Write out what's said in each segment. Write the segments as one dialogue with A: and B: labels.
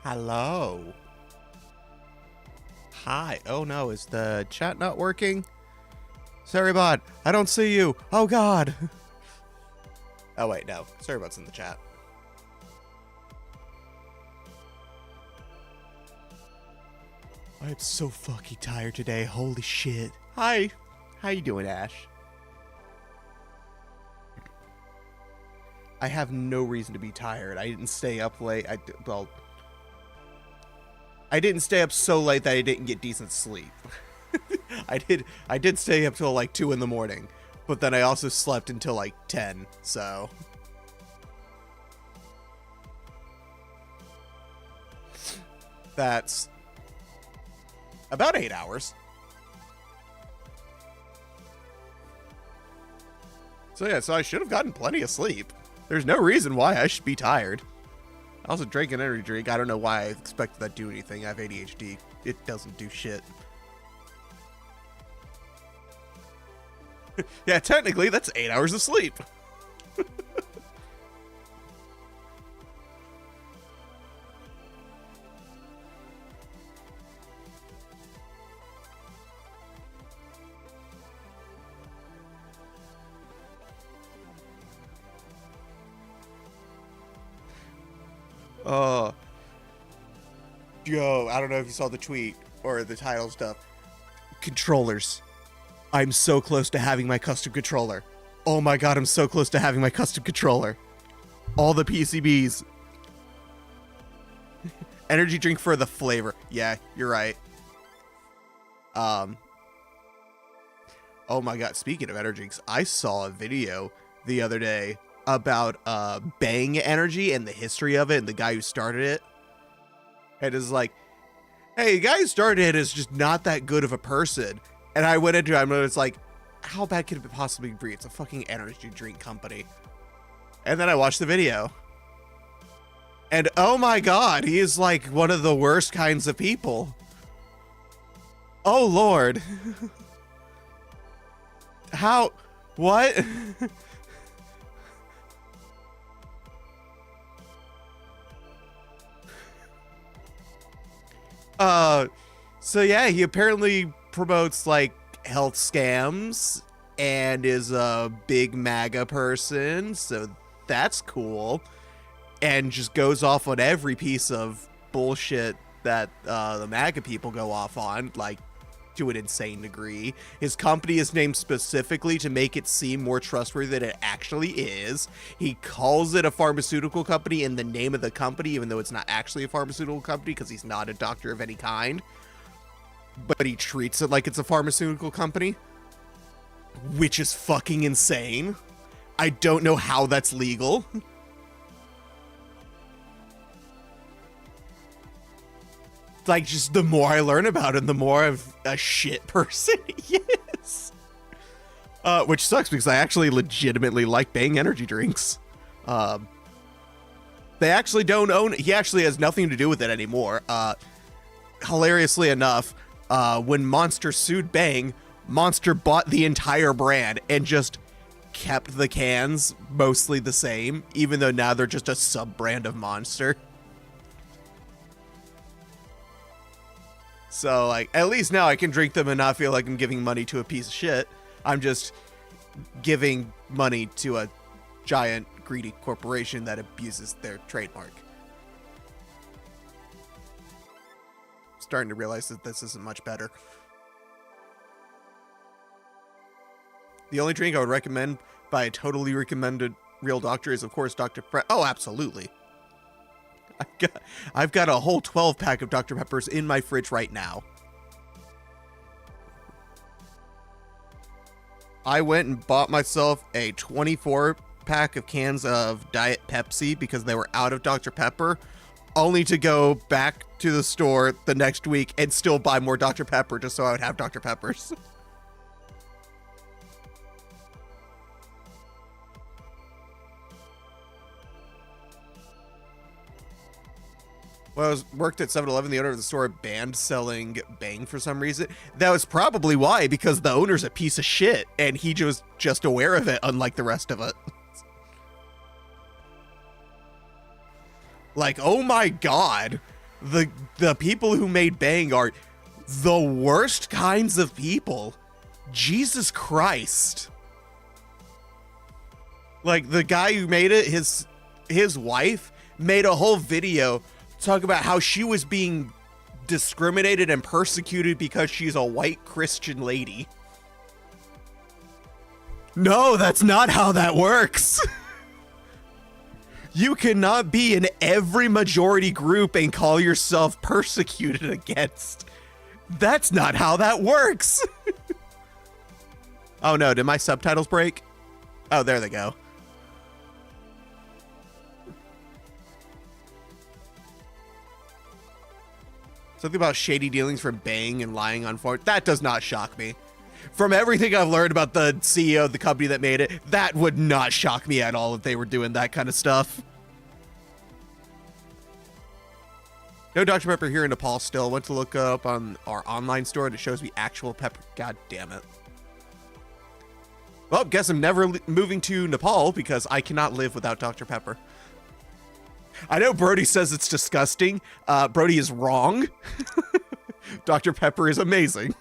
A: Hello. Hi. Oh no, is the chat not working? Sorrybot, I don't see you. Oh god. Oh wait, no. Sorrybot's in the chat. I'm so fucking tired today. Holy shit. Hi. How you doing, Ash? I have no reason to be tired. I didn't stay up late. I didn't stay up so late that I didn't get decent sleep. I did stay up till like 2 in the morning, but then I also slept until like 10, so. That's about 8 hours. So yeah, so I should have gotten plenty of sleep. There's no reason why I should be tired. I also drank an energy drink. I don't know why I expected that to do anything. I have ADHD. It doesn't do shit. Yeah, technically, that's 8 hours of sleep. Yo, I don't know if you saw the tweet or the title stuff. Controllers. I'm so close to having my custom controller. Oh my god, I'm so close to having my custom controller. All the PCBs. Energy drink for the flavor. Yeah, you're right. Oh my god, speaking of energy drinks, I saw a video the other day about Bang Energy and the history of it and the guy who started it. And is like, hey, the guy who started it is just not that good of a person. And I went into it and it's like, how bad could it possibly be? It's a fucking energy drink company. And then I watched the video. And oh my god, he is like one of the worst kinds of people. Oh lord. How? What? So yeah, he apparently promotes like health scams and is a big MAGA person, so that's cool. And just goes off on every piece of bullshit that the MAGA people go off on, like to an insane degree. His company is named specifically to make it seem more trustworthy than it actually is. He calls it a pharmaceutical company in the name of the company, even though it's not actually a pharmaceutical company because he's not a doctor of any kind. But he treats it like it's a pharmaceutical company, which is fucking insane. I don't know how that's legal. Like, just the more I learn about him, the more of a shit person he is. Which sucks because I actually legitimately like Bang energy drinks. They actually don't own it. He actually has nothing to do with it anymore. Hilariously enough, when Monster sued Bang, Monster bought the entire brand and just kept the cans mostly the same, even though now they're just a sub-brand of Monster. So, like, at least now I can drink them and not feel like I'm giving money to a piece of shit. I'm just giving money to a giant, greedy corporation that abuses their trademark. Starting to realize that this isn't much better. The only drink I would recommend by a totally recommended real doctor is, of course, Dr. Pepper. Oh, absolutely. I've got a whole 12-pack of Dr. Peppers in my fridge right now. I went and bought myself a 24-pack of cans of Diet Pepsi because they were out of Dr. Pepper, only to go back to the store the next week and still buy more Dr. Pepper just so I would have Dr. Peppers. When I worked at 7-Eleven, the owner of the store banned selling Bang for some reason. That was probably why, because the owner's a piece of shit, and he was just aware of it, unlike the rest of it. Like, oh my god. The people who made Bang are the worst kinds of people. Jesus Christ. Like, the guy who made it, his wife made a whole video talking about how she was being discriminated and persecuted because she's a white Christian lady. No, that's not how that works. You cannot be in every majority group and call yourself persecuted against. That's not how that works. Oh no, did my subtitles break? Oh, there they go. Something about shady dealings from Bang and lying on forum. That does not shock me. From everything I've learned about the CEO of the company that made it, that would not shock me at all if they were doing that kind of stuff. No Dr. Pepper here in Nepal still. Went to look up on our online store and it shows me actual pepper. God damn it. Well, guess I'm never moving to Nepal because I cannot live without Dr. Pepper. I know Brody says it's disgusting. Brody is wrong. Dr. Pepper is amazing.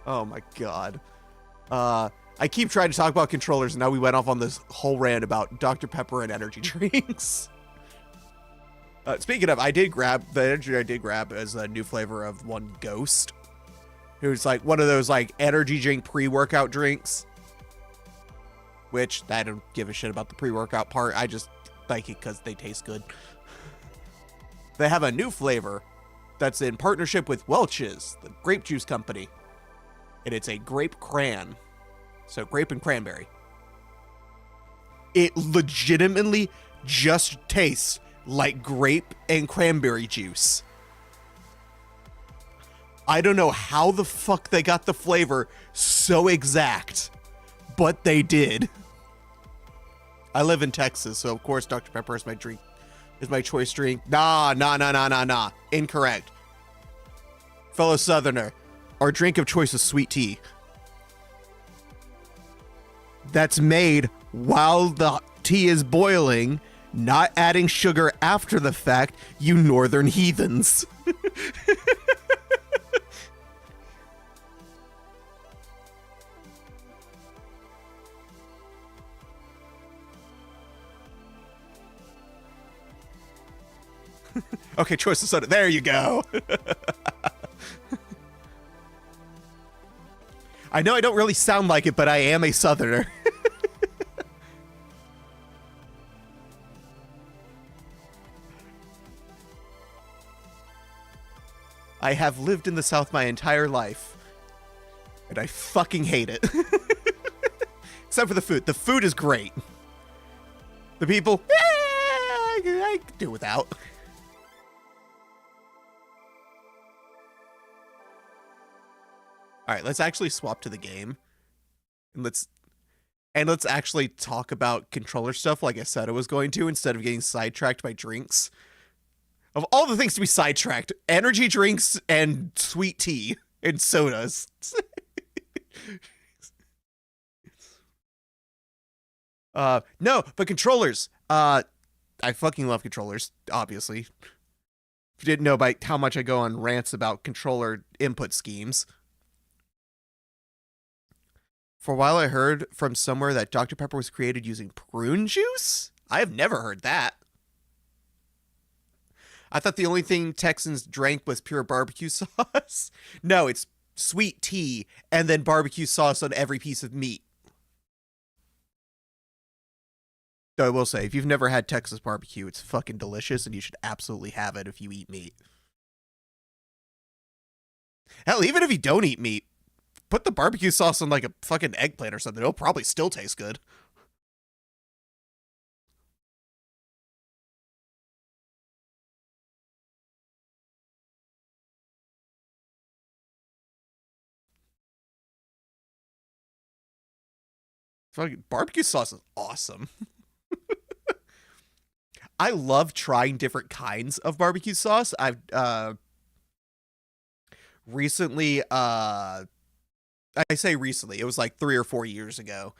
A: Oh my god. I keep trying to talk about controllers, and now we went off on this whole rant about Dr. Pepper and energy drinks. Speaking of, the energy I did grab as a new flavor of one Ghost. It was like one of those like energy drink pre-workout drinks. Which, I don't give a shit about the pre-workout part. I just like it because they taste good. They have a new flavor that's in partnership with Welch's, the grape juice company. And it's a grape cran. So grape and cranberry. It legitimately just tastes like grape and cranberry juice. I don't know how the fuck they got the flavor so exact, but they did. I live in Texas, so of course Dr. Pepper is my drink, is my choice drink. Nah. Incorrect. Fellow Southerner, our drink of choice is sweet tea. That's made while the tea is boiling, not adding sugar after the fact, you northern heathens. Okay, choice of soda. There you go. I know I don't really sound like it, but I am a Southerner. I have lived in the South my entire life, and I fucking hate it. Except for the food. The food is great. The people, I could do without. All right, let's actually swap to the game, and let's actually talk about controller stuff like I said I was going to, instead of getting sidetracked by drinks. Of all the things to be sidetracked, energy drinks and sweet tea and sodas. No, but controllers. I fucking love controllers, obviously. If you didn't know by how much I go on rants about controller input schemes. For a while I heard from somewhere that Dr. Pepper was created using prune juice? I have never heard that. I thought the only thing Texans drank was pure barbecue sauce. No, it's sweet tea and then barbecue sauce on every piece of meat. Though I will say, if you've never had Texas barbecue, it's fucking delicious and you should absolutely have it if you eat meat. Hell, even if you don't eat meat, put the barbecue sauce on like a fucking eggplant or something. It'll probably still taste good. Fucking barbecue sauce is awesome. I love trying different kinds of barbecue sauce. recently, I say recently, it was like 3 or 4 years ago,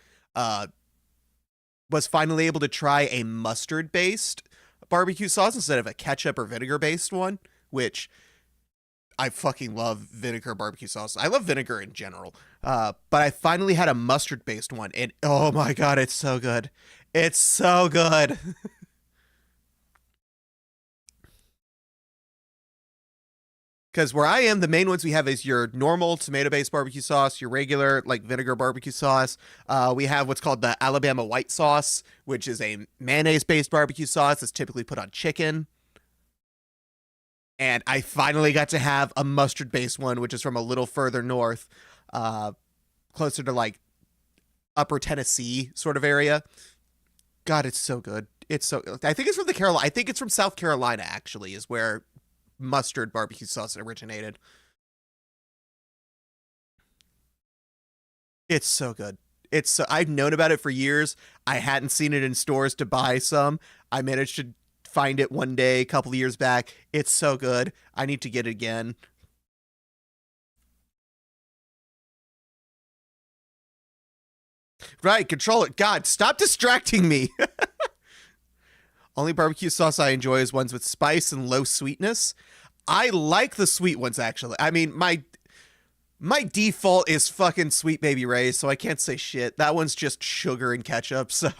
A: was finally able to try a mustard-based barbecue sauce instead of a ketchup or vinegar-based one, which I fucking love vinegar barbecue sauce. I love vinegar in general. But I finally had a mustard-based one, and oh my god, it's so good. It's so good. Because where I am, the main ones we have is your normal tomato-based barbecue sauce, your regular, like, vinegar barbecue sauce. We have what's called the Alabama white sauce, which is a mayonnaise-based barbecue sauce that's typically put on chicken. And I finally got to have a mustard-based one, which is from a little further north, closer to, like, upper Tennessee sort of area. God, it's so good. It's so... I think it's from the Carolina... I think it's from South Carolina, actually, is where mustard barbecue sauce originated. It's so good. It's so... I've known about it for years. I hadn't seen it in stores to buy some. I managed to find it one day a couple of years back. It's so good. I need to get it again. Right, control it. God, stop distracting me. Only barbecue sauce I enjoy is ones with spice and low sweetness. I like the sweet ones, actually. I mean, my default is fucking Sweet Baby Ray's, so I can't say shit. That one's just sugar and ketchup, so...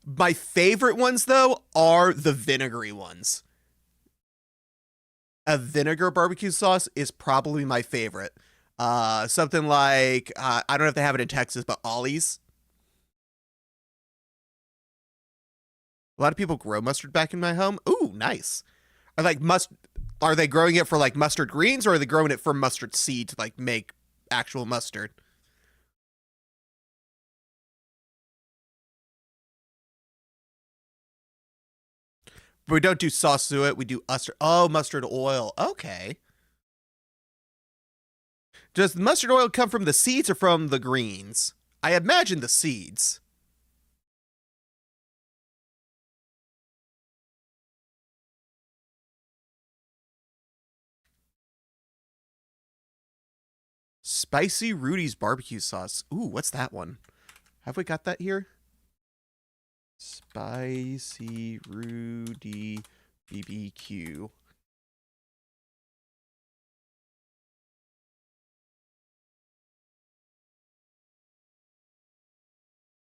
A: My favorite ones, though, are the vinegary ones. A vinegar barbecue sauce is probably my favorite. Something like, I don't know if they have it in Texas, but Ollie's. A lot of people grow mustard back in my home. Ooh, nice. Are they growing it for, like, mustard greens, or are they growing it for mustard seed to, like, make actual mustard? But we don't do sauce to it. We do mustard oil. Okay. Does the mustard oil come from the seeds or from the greens? I imagine the seeds. Spicy Rudy's barbecue sauce. Ooh, what's that one? Have we got that here? Spicy Rudy BBQ.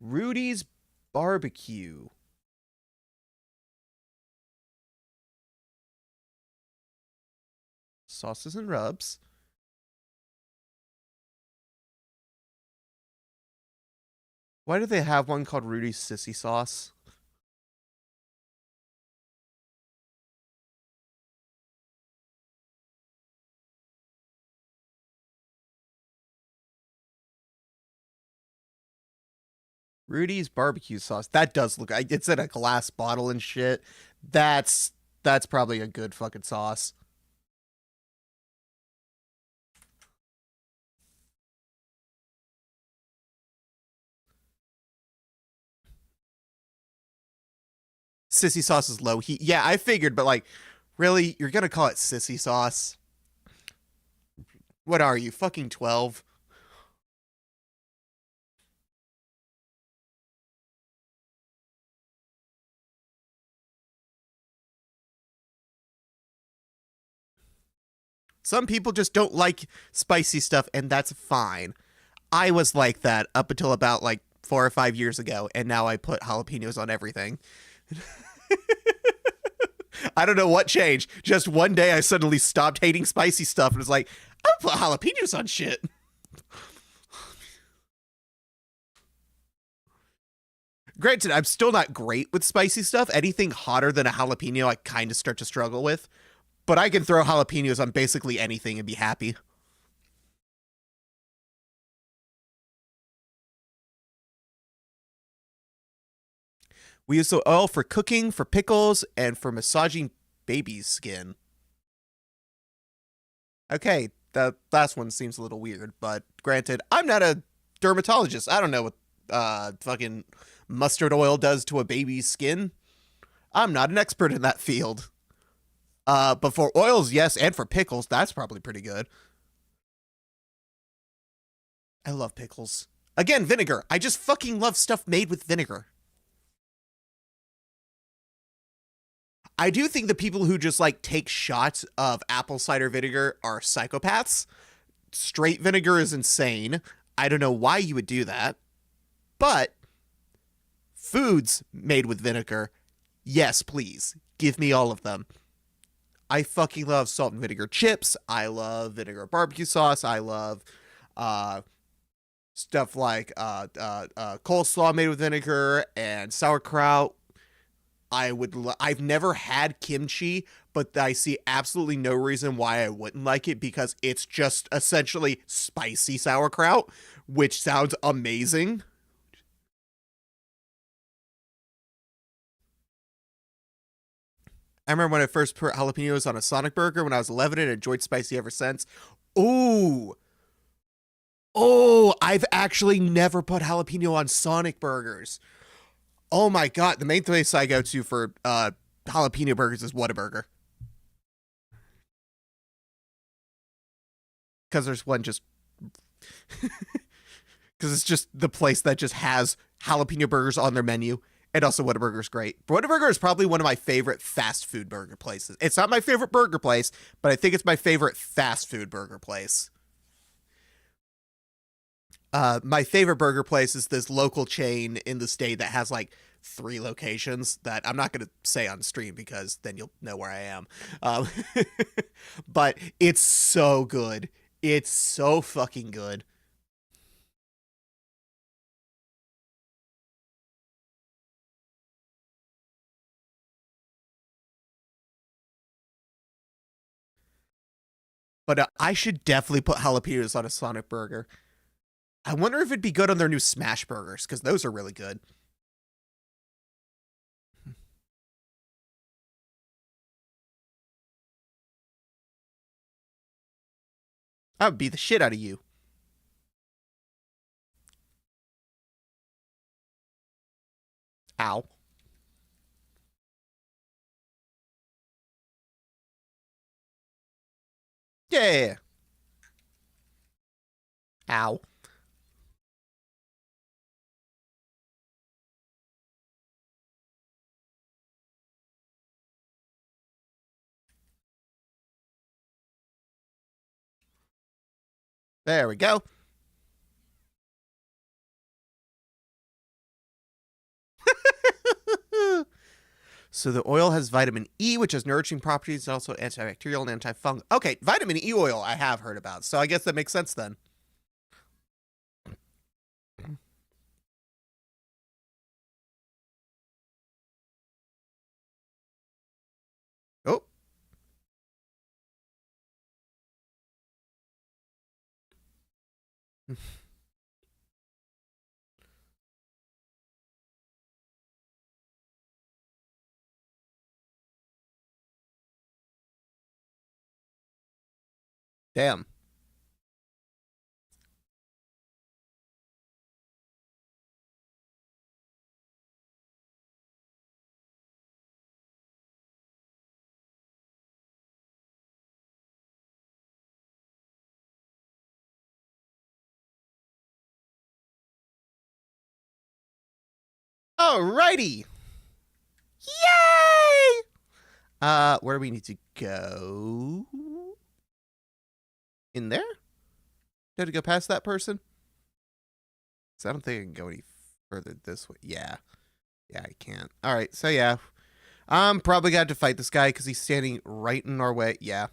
A: Rudy's barbecue. Sauces and rubs. Why do they have one called Rudy's Sissy Sauce? Rudy's barbecue sauce. That does look... It's in a glass bottle and shit. That's probably a good fucking sauce. Sissy sauce is low heat. Yeah, I figured, but like, really? You're gonna call it sissy sauce? What are you, fucking 12? Some people just don't like spicy stuff, and that's fine. I was like that up until about like 4 or 5 years ago, and now I put jalapenos on everything. I don't know what changed. Just one day I suddenly stopped hating spicy stuff and was like, I'll put jalapenos on shit. Granted, I'm still not great with spicy stuff. Anything hotter than a jalapeno I kind of start to struggle with. But I can throw jalapenos on basically anything and be happy. We use the oil for cooking, for pickles, and for massaging baby's skin. Okay, the last one seems a little weird, but granted, I'm not a dermatologist. I don't know what fucking mustard oil does to a baby's skin. I'm not an expert in that field. But for oils, yes, and for pickles, that's probably pretty good. I love pickles. Again, vinegar. I just fucking love stuff made with vinegar. I do think the people who just like take shots of apple cider vinegar are psychopaths. Straight vinegar is insane. I don't know why you would do that. But foods made with vinegar, yes, please. Give me all of them. I fucking love salt and vinegar chips. I love vinegar barbecue sauce. I love stuff like coleslaw made with vinegar and sauerkraut. I've never had kimchi, but I see absolutely no reason why I wouldn't like it because it's just essentially spicy sauerkraut, which sounds amazing. I remember when I first put jalapenos on a Sonic burger when I was 11 and enjoyed spicy ever since. Ooh. Oh, I've actually never put jalapeno on Sonic burgers. Oh my god, the main place I go to for jalapeno burgers is Whataburger. Because there's one just... Because it's just the place that just has jalapeno burgers on their menu. And also Whataburger's great. Whataburger is probably one of my favorite fast food burger places. It's not my favorite burger place, but I think it's my favorite fast food burger place. My favorite burger place is this local chain in the state that has like 3 locations that I'm not going to say on stream because then you'll know where I am. But it's so good. It's so fucking good. But I should definitely put jalapenos on a Sonic burger. I wonder if it'd be good on their new Smash burgers, because those are really good. I would beat the shit out of you. Ow. Yeah. Ow. There we go. So the oil has vitamin E, which has nourishing properties, also antibacterial and antifungal. Okay, vitamin E oil I have heard about, so I guess that makes sense then. Oh. Damn. Alrighty. Yay! Where do we need to go? In there? Do I have to go past that person? So I don't think I can go any further this way. Yeah. Yeah, I can't. Alright, so yeah. I'm probably gonna have to fight this guy because he's standing right in our way. Yeah.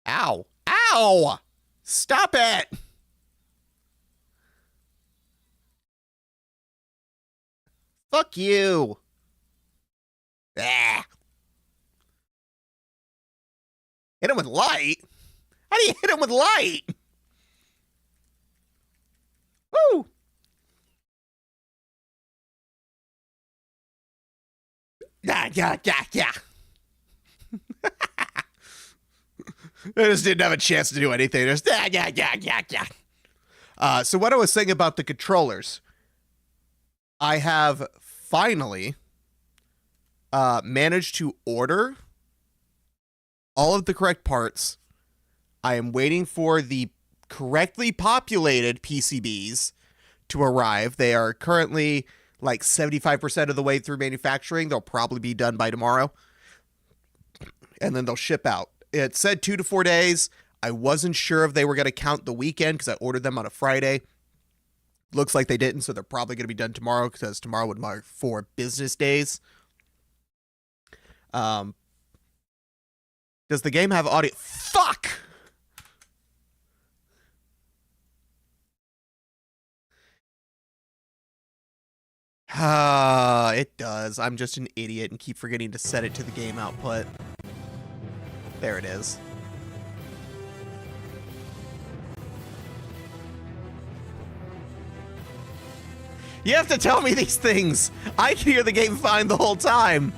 A: Ow. Ow! Stop it! Fuck you! Ah. Hit him with light? How do you hit him with light? Woo! Yeah. I just didn't have a chance to do anything. Just so what I was saying about the controllers, I have finally managed to order all of the correct parts. I am waiting for the correctly populated PCBs to arrive. They are currently like 75% of the way through manufacturing. They'll probably be done by tomorrow. And then they'll ship out. It said 2 to 4 days. I wasn't sure if they were going to count the weekend because I ordered them on a Friday. Looks like they didn't, so they're probably going to be done tomorrow because tomorrow would mark 4 business days. Does the game have audio? Fuck! It does. I'm just an idiot and keep forgetting to set it to the game output. There it is. You have to tell me these things. I can hear the game fine the whole time.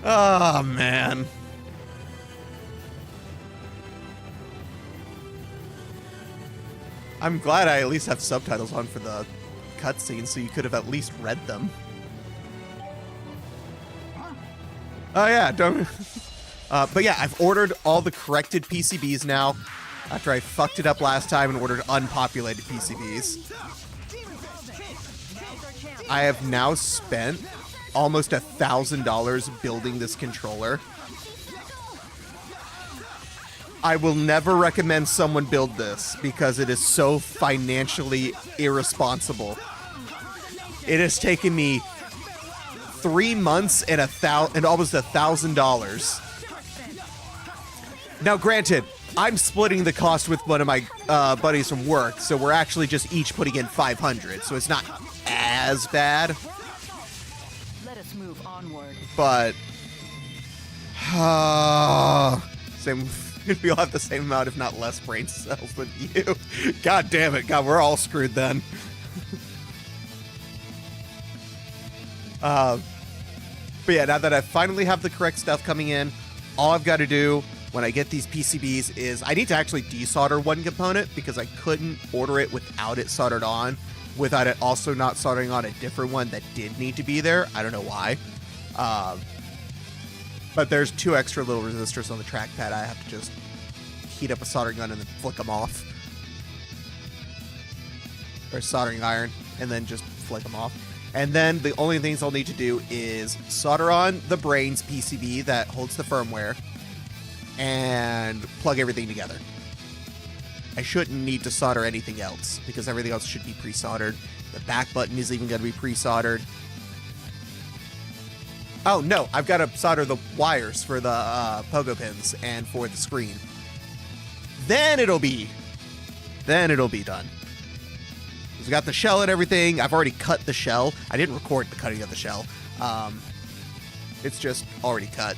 A: Oh, man. I'm glad I at least have subtitles on for the cutscenes, so you could have at least read them. Oh, yeah, don't... but yeah, I've ordered all the corrected PCBs now, after I fucked it up last time and ordered unpopulated PCBs. I have now spent almost $1,000 building this controller. I will never recommend someone build this because it is so financially irresponsible. It has taken me 3 months and almost $1,000. Now, granted, I'm splitting the cost with one of my buddies from work, so we're actually just each putting in $500, so it's not as bad.
B: Let us move onward.
A: But we all have the same amount, if not less, brain cells than you. God damn it! God, we're all screwed then. But yeah, now that I finally have the correct stuff coming in, all I've got to do when I get these PCBs is I need to actually desolder one component because I couldn't order it without it soldered on, without it also not soldering on a different one that did need to be there. I don't know why. But there's 2 extra little resistors on the trackpad. I have to just heat up a soldering gun and then flick them off. Or soldering iron, and then just flick them off. And then the only things I'll need to do is solder on the brains PCB that holds the firmware and plug everything together. I shouldn't need to solder anything else because everything else should be pre-soldered. The back button is even going to be pre-soldered. Oh, no, I've got to solder the wires for the pogo pins and for the screen. Then it'll be done. We've got the shell and everything. I've already cut the shell. I didn't record the cutting of the shell. It's just already cut.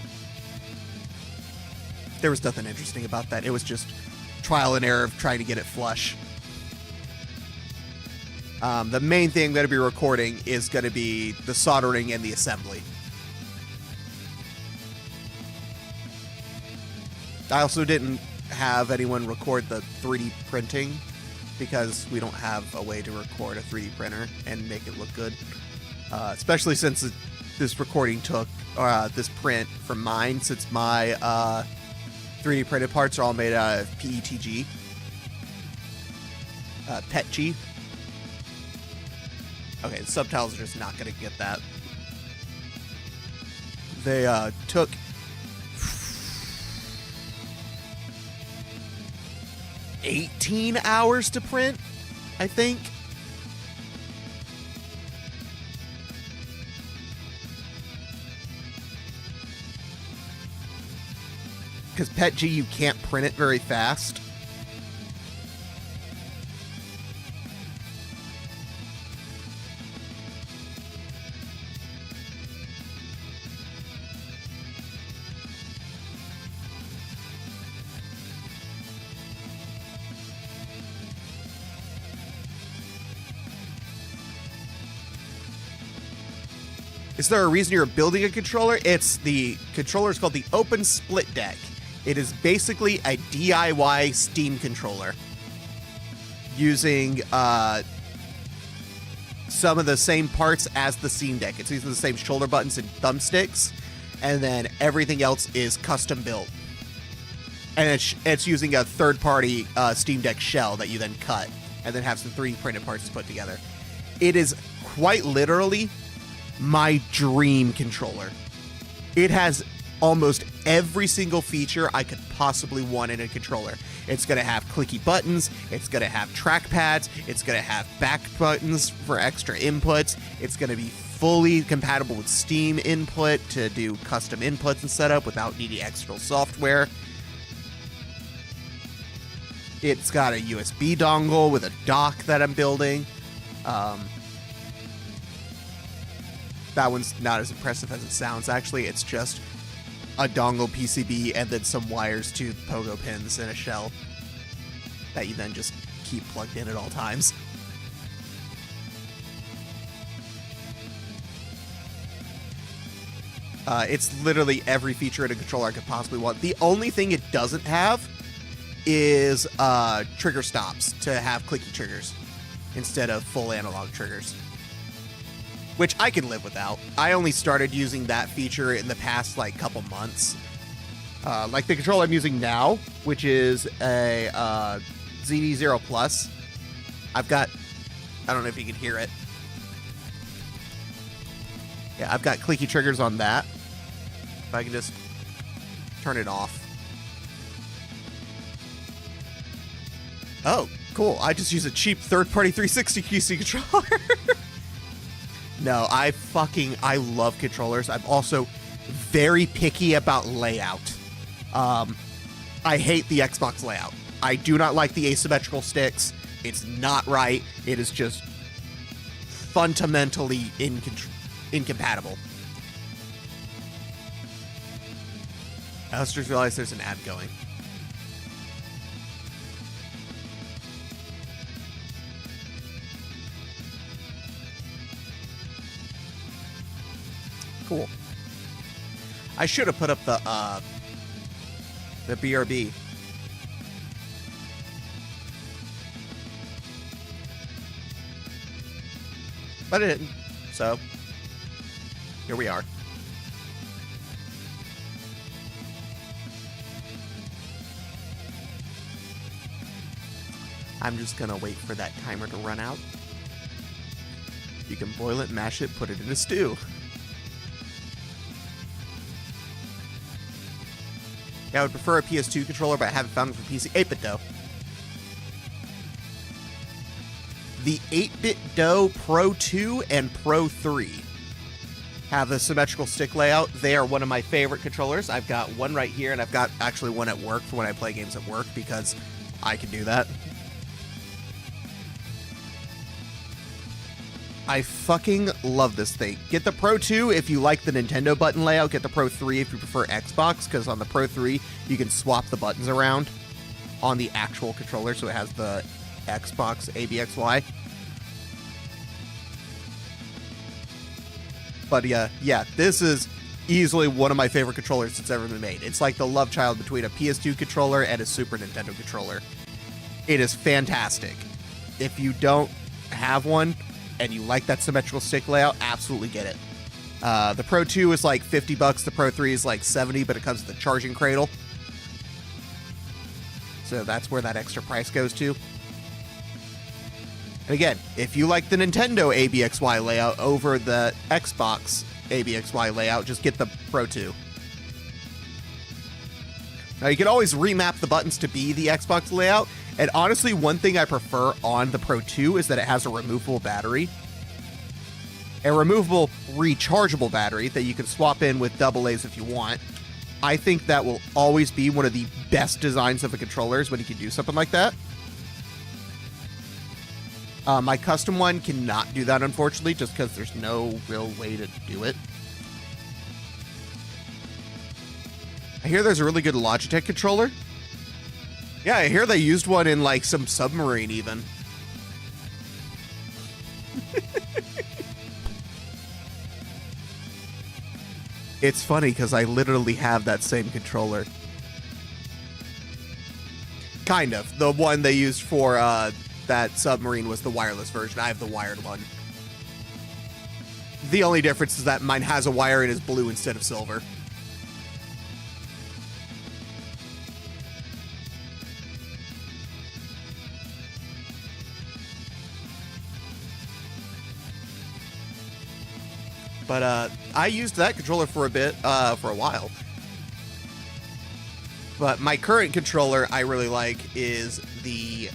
A: There was nothing interesting about that. It was just trial and error of trying to get it flush. The main thing I'm going to be recording is going to be the soldering and the assembly. I also didn't have anyone record the 3D printing because we don't have a way to record a 3D printer and make it look good. Especially since this recording took this print from mine, since my 3D printed parts are all made out of PETG. PETG. Okay, the subtitles are just not going to get that. They took 18 hours to print, I think. Because PETG, you can't print it very fast. Is there a reason you're building a controller? The controller is called the Open Split Deck. It is basically a DIY Steam controller using some of the same parts as the Steam Deck. It's using the same shoulder buttons and thumbsticks, and then everything else is custom built. And it's using a third-party Steam Deck shell that you then cut, and then have some 3D printed parts to put together. It is quite literally my dream controller. It has almost every single feature I could possibly want in a controller. It's going to have clicky buttons, it's going to have trackpads, it's going to have back buttons for extra inputs, it's going to be fully compatible with Steam input to do custom inputs and setup without needing external software. It's got a USB dongle with a dock that I'm building. That one's not as impressive as it sounds, actually. It's just a dongle PCB and then some wires to pogo pins and a shell that you then just keep plugged in at all times. It's literally every feature in a controller I could possibly want. The only thing it doesn't have is trigger stops to have clicky triggers instead of full analog triggers, which I can live without. I only started using that feature in the past like couple months. Like the controller I'm using now, which is a ZD0 Plus. I've got, I don't know if you can hear it. Yeah, I've got clicky triggers on that. If I can just turn it off. Oh, cool. I just use a cheap third-party 360 QC controller. No, I love controllers. I'm also very picky about layout. I hate the Xbox layout. I do not like the asymmetrical sticks. It's not right. It is just fundamentally incompatible. I just realized there's an ad going. Cool. I should have put up the BRB. But it didn't. So, here we are. I'm just gonna wait for that timer to run out. You can boil it, mash it, put it in a stew. Yeah, I would prefer a PS2 controller, but I haven't found it for PC. 8-bit dough. The 8-bit dough Pro 2 and Pro 3 have a symmetrical stick layout. They are one of my favorite controllers. I've got one right here, and I've got actually one at work for when I play games at work, because I can do that. I fucking love this thing. Get the Pro 2 if you like the Nintendo button layout. Get the Pro 3 if you prefer Xbox, because on the Pro 3, you can swap the buttons around on the actual controller, so it has the Xbox ABXY. But yeah, this is easily one of my favorite controllers that's ever been made. It's like the love child between a PS2 controller and a Super Nintendo controller. It is fantastic. If you don't have one and you like that symmetrical stick layout, absolutely get it. The Pro 2 is like $50, the Pro 3 is like $70, but it comes with a charging cradle. So that's where that extra price goes to. And again, if you like the Nintendo ABXY layout over the Xbox ABXY layout, just get the Pro 2. Now, you can always remap the buttons to be the Xbox layout, and honestly, one thing I prefer on the Pro 2 is that it has a removable battery. A removable rechargeable battery that you can swap in with AA's if you want. I think that will always be one of the best designs of a controller is when you can do something like that. My custom one cannot do that, unfortunately, just because there's no real way to do it. I hear there's a really good Logitech controller. Yeah, I hear they used one in, like, some submarine, even. It's funny, because I literally have that same controller. Kind of. The one they used for, that submarine was the wireless version. I have the wired one. The only difference is that mine has a wire and is blue instead of silver. But I used that controller for a bit, for a while. But my current controller I really like is the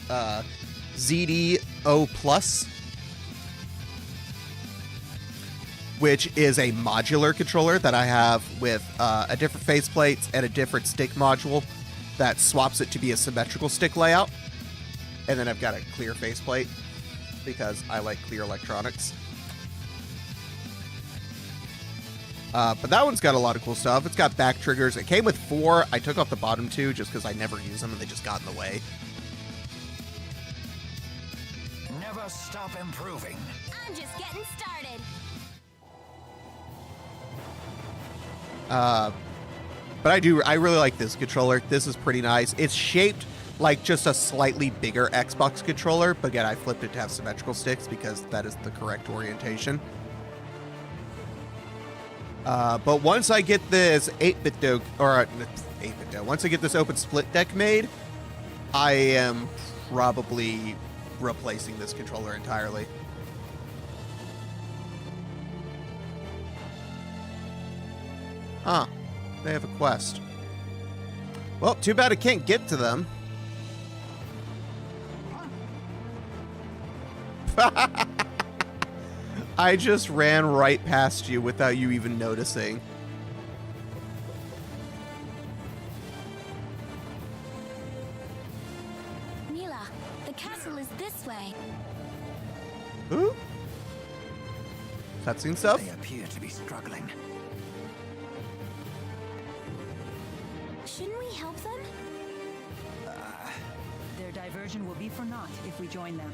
A: ZD-O Plus, which is a modular controller that I have with a different faceplate and a different stick module that swaps it to be a symmetrical stick layout. And then I've got a clear faceplate because I like clear electronics. But that one's got a lot of cool stuff. It's got back triggers. It came with 4. I took off the bottom 2 just because I never use them and they just got in the way.
C: Never stop improving.
D: I'm just getting started.
A: But I really like this controller. This is pretty nice. It's shaped like just a slightly bigger Xbox controller, but again, I flipped it to have symmetrical sticks because that is the correct orientation. But once I get this 8-bit deck, or 8-bit deck, once I get this open split deck made, I am probably replacing this controller entirely. Huh. They have a quest. Well, too bad I can't get to them. I just ran right past you without you even noticing.
D: Mila, the castle is this way.
A: Ooh. Cutscene stuff?
C: They appear to be struggling.
D: Shouldn't we help them?
B: Their diversion will be for naught if we join them.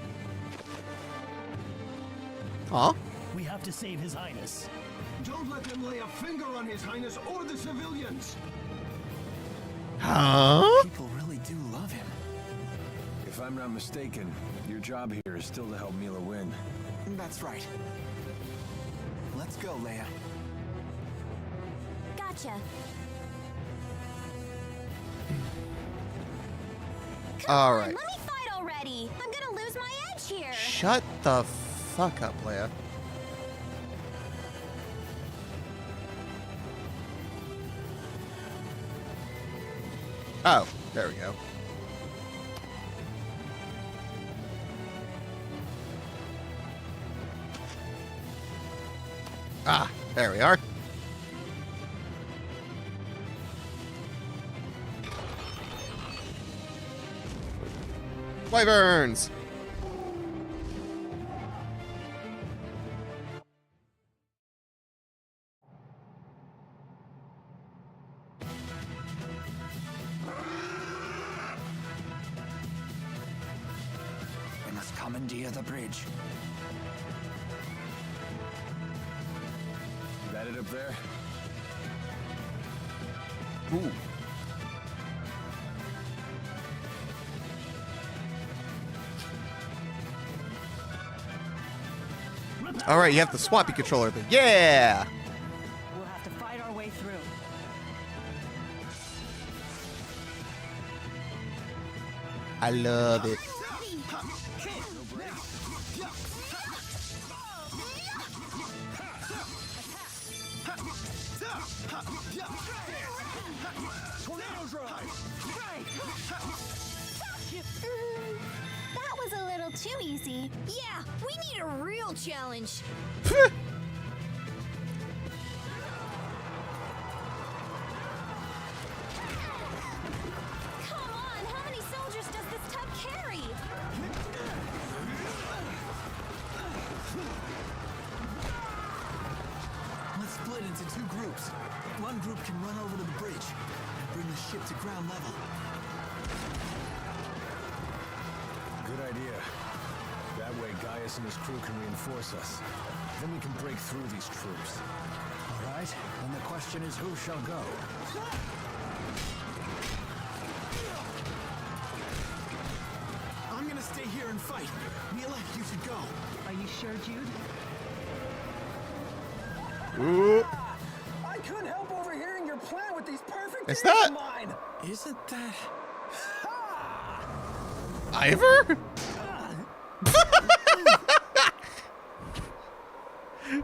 A: Huh?
E: We have to save His Highness. Don't let them lay a finger on His Highness or the civilians.
A: Huh?
C: People really do love him.
F: If I'm not mistaken, your job here is still to help Mila win.
C: That's right. Let's go, Leia.
D: Gotcha.
A: All right.
D: Let me fight already. I'm gonna lose my edge here.
A: Shut the fuck up, Leia. Oh, there we go. Ah, there we are. Wyverns!
C: We must commandeer the bridge.
F: That it up there?
A: Ooh. All right, you have the swappy controller thing. Yeah!
B: We'll have to fight our way through.
A: I love it.
D: That was a little too easy. Yeah, we need a real challenge. Come on, how many soldiers does this tub carry?
C: Let's split into 2 groups. One group can run over to the bridge and bring the ship to ground level.
F: Good idea. That way Gaius and his crew can reinforce us. Then we can break through these troops.
C: All right, then the question is who shall go? I'm gonna stay here and fight. Mila, you should go.
B: Are you sure, Jude?
A: Ooh.
C: I couldn't help overhearing your plan with these perfect
A: Is
C: ears
A: that-
C: of mine. Isn't that...
A: Ivor?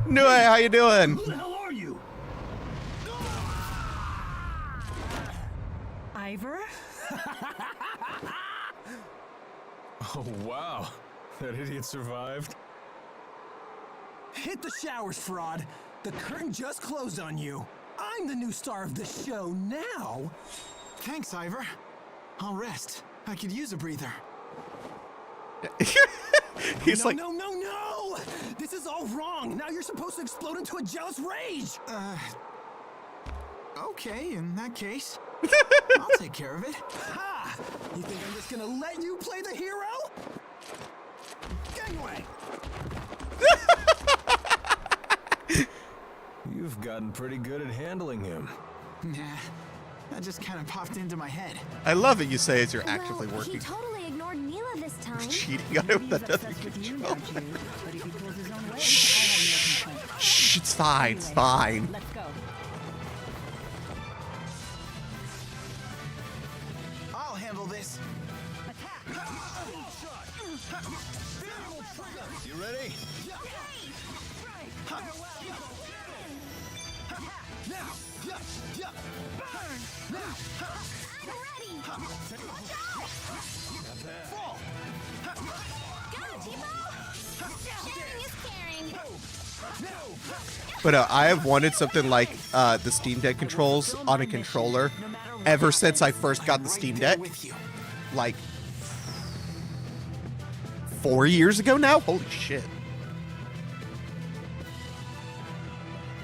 A: No way, how you doing?
E: Who the hell are you?
B: Ivor?
F: Oh, wow. That idiot survived.
C: Hit the showers, fraud. The curtain just closed on you. I'm the new star of the show now. Thanks, Ivor. I'll rest. I could use a breather.
A: He's like,
C: No! This is all wrong. Now you're supposed to explode into a jealous rage. Okay, in that case, I'll take care of it. Ha! You think I'm just gonna let you play the hero? Gangway!
F: You've gotten pretty good at handling him.
C: Nah, that just kind of popped into my head.
A: I love it you say as you're actively
D: Well,
A: working.
D: he totally ignored Mila this time.
A: Cheating on him with
B: He's
A: another
B: obsessed with you,
A: controller.
B: don't you? But if he pulls his own weight,
A: Shh.
B: I'll have no complaints.
A: Shh, it's fine, it's fine.
B: Let's go.
C: I'll handle this.
F: You ready?
D: I'm ready. Watch out! Go, Tipo! Sharing is caring.
A: But I have wanted something like the Steam Deck controls on a controller ever since I first got the Steam Deck.
C: With you.
A: Like 4 years ago now? Holy shit.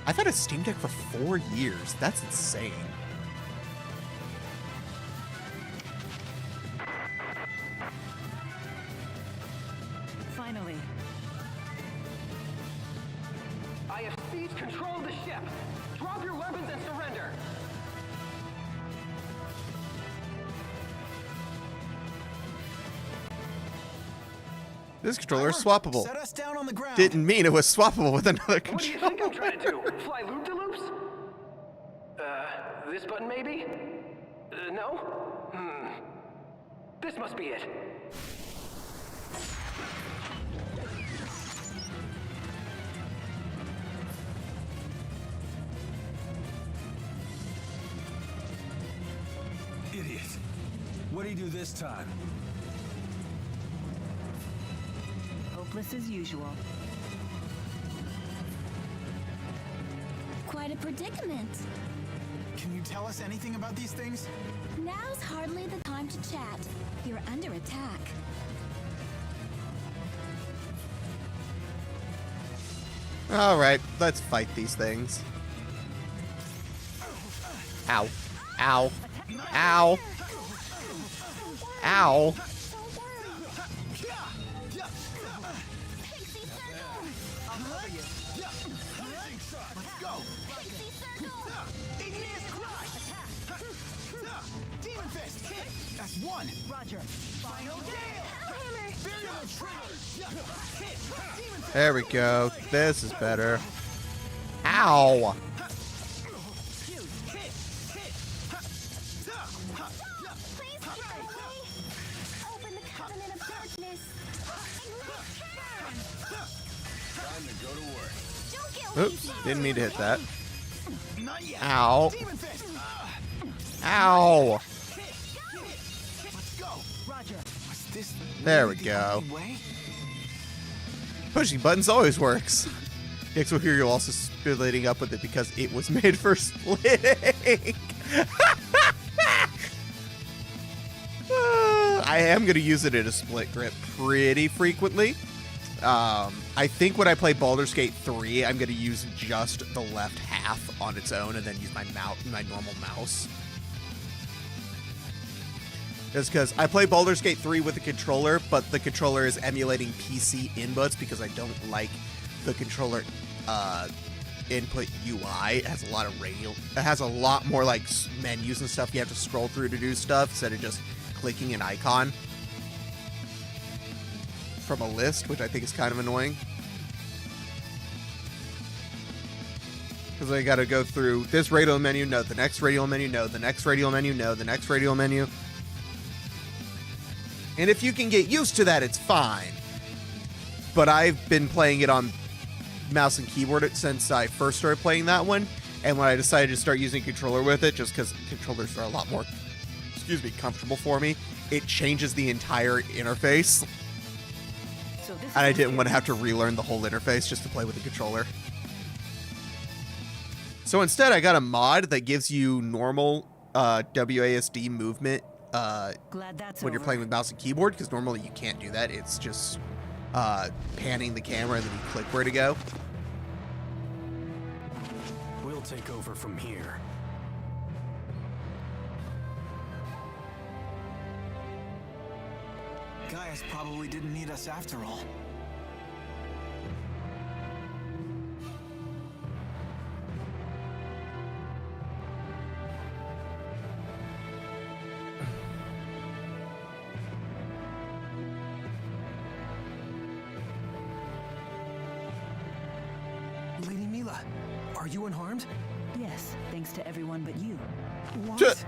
A: I've had a Steam Deck for 4 years. That's insane.
B: Finally.
G: I have seized control of the ship. Drop your weapons and surrender.
A: This controller is swappable.
C: Set us down on the ground.
A: Didn't mean it was swappable with another
G: What do you
A: controller.
G: think I'm trying to do? Fly loop-de-loops? This button maybe? No? This must be it.
F: Idiot. What do you do this time?
B: Hopeless as usual.
D: Quite a predicament.
C: Can you tell us anything about these things?
D: Now's hardly the time to chat. You're under attack.
A: Alright, let's fight these things. Ow. Ow. Ow. Ow.
C: That's one.
B: Roger.
A: There we go. This is better. Ow.
D: Please keep away. Open the covenant of darkness.
F: Time to go to work.
D: Don't get
A: Oops,
D: lazy.
A: didn't mean to hit that.
C: Not yet.
A: Ow.
C: Demon fist.
A: Ow.
C: Let's go.
B: Roger.
C: Was this
A: There we
C: the
A: go.
C: only way?
A: Pushing buttons always works. The XO here you'll also splitting up with it because it was made for splitting. I am going to use it in a split grip pretty frequently. I think when I play Baldur's Gate 3, I'm going to use just the left half on its own and then use my normal mouse. Just because I play Baldur's Gate 3 with the controller, but the controller is emulating PC inputs because I don't like the controller input UI. It has a lot of radial. It has a lot more like menus and stuff you have to scroll through to do stuff instead of just clicking an icon from a list, which I think is kind of annoying. Because I gotta go through this radial menu, no, the next radial menu, no, the next radial menu, no, the next radial menu. And if you can get used to that, it's fine. But I've been playing it on mouse and keyboard since I first started playing that one. And when I decided to start using a controller with it, just because controllers are a lot more, comfortable for me, it changes the entire interface.
B: So this
A: And I
B: is
A: didn't want to have to relearn the whole interface just to play with the controller. So instead, I got a mod that gives you normal WASD movement
B: glad that's
A: when you're
B: over.
A: playing with mouse and keyboard, because normally you can't do that. It's just panning the camera and then you click where to go.
F: We'll take over from here.
C: Gaius probably didn't need us after all. Lady Mila, are you unharmed?
B: Yes, thanks to everyone but you.
C: What?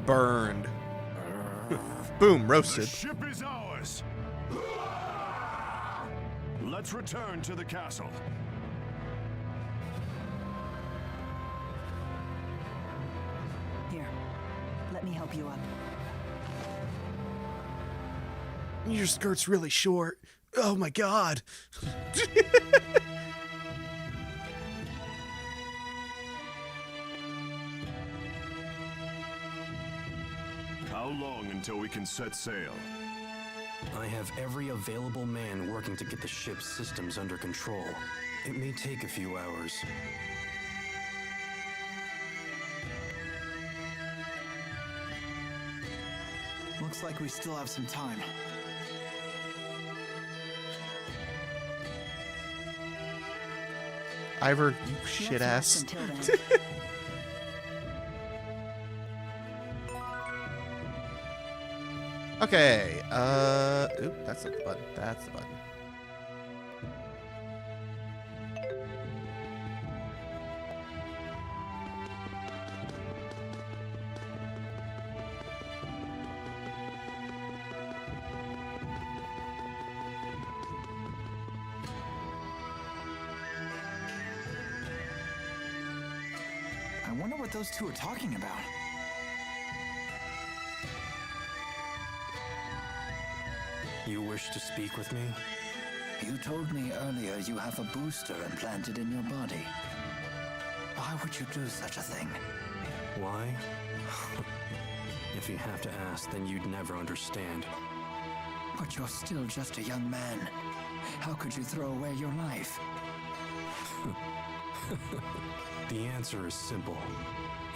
A: Burned. Boom,
E: The
A: roasted.
E: ship is ours. Let's return to the castle.
B: Here, let me help you up.
A: Your skirt's really short. Oh my god.
E: How long until we can set sail?
F: I have every available man working to get the ship's systems under control. It may take a few hours.
C: Looks like we still have some time.
A: Ivor, you
B: Let's
A: shit
B: rest
A: ass.
B: until then.
A: Okay, oop, that's not the button. That's the button.
C: I wonder what those two are talking about.
F: You wish to speak with me?
H: You told me earlier you have a booster implanted in your body. Why would you do such a thing?
F: Why? If you have to ask, then you'd never understand.
H: But you're still just a young man. How could you throw away your life?
F: The answer is simple.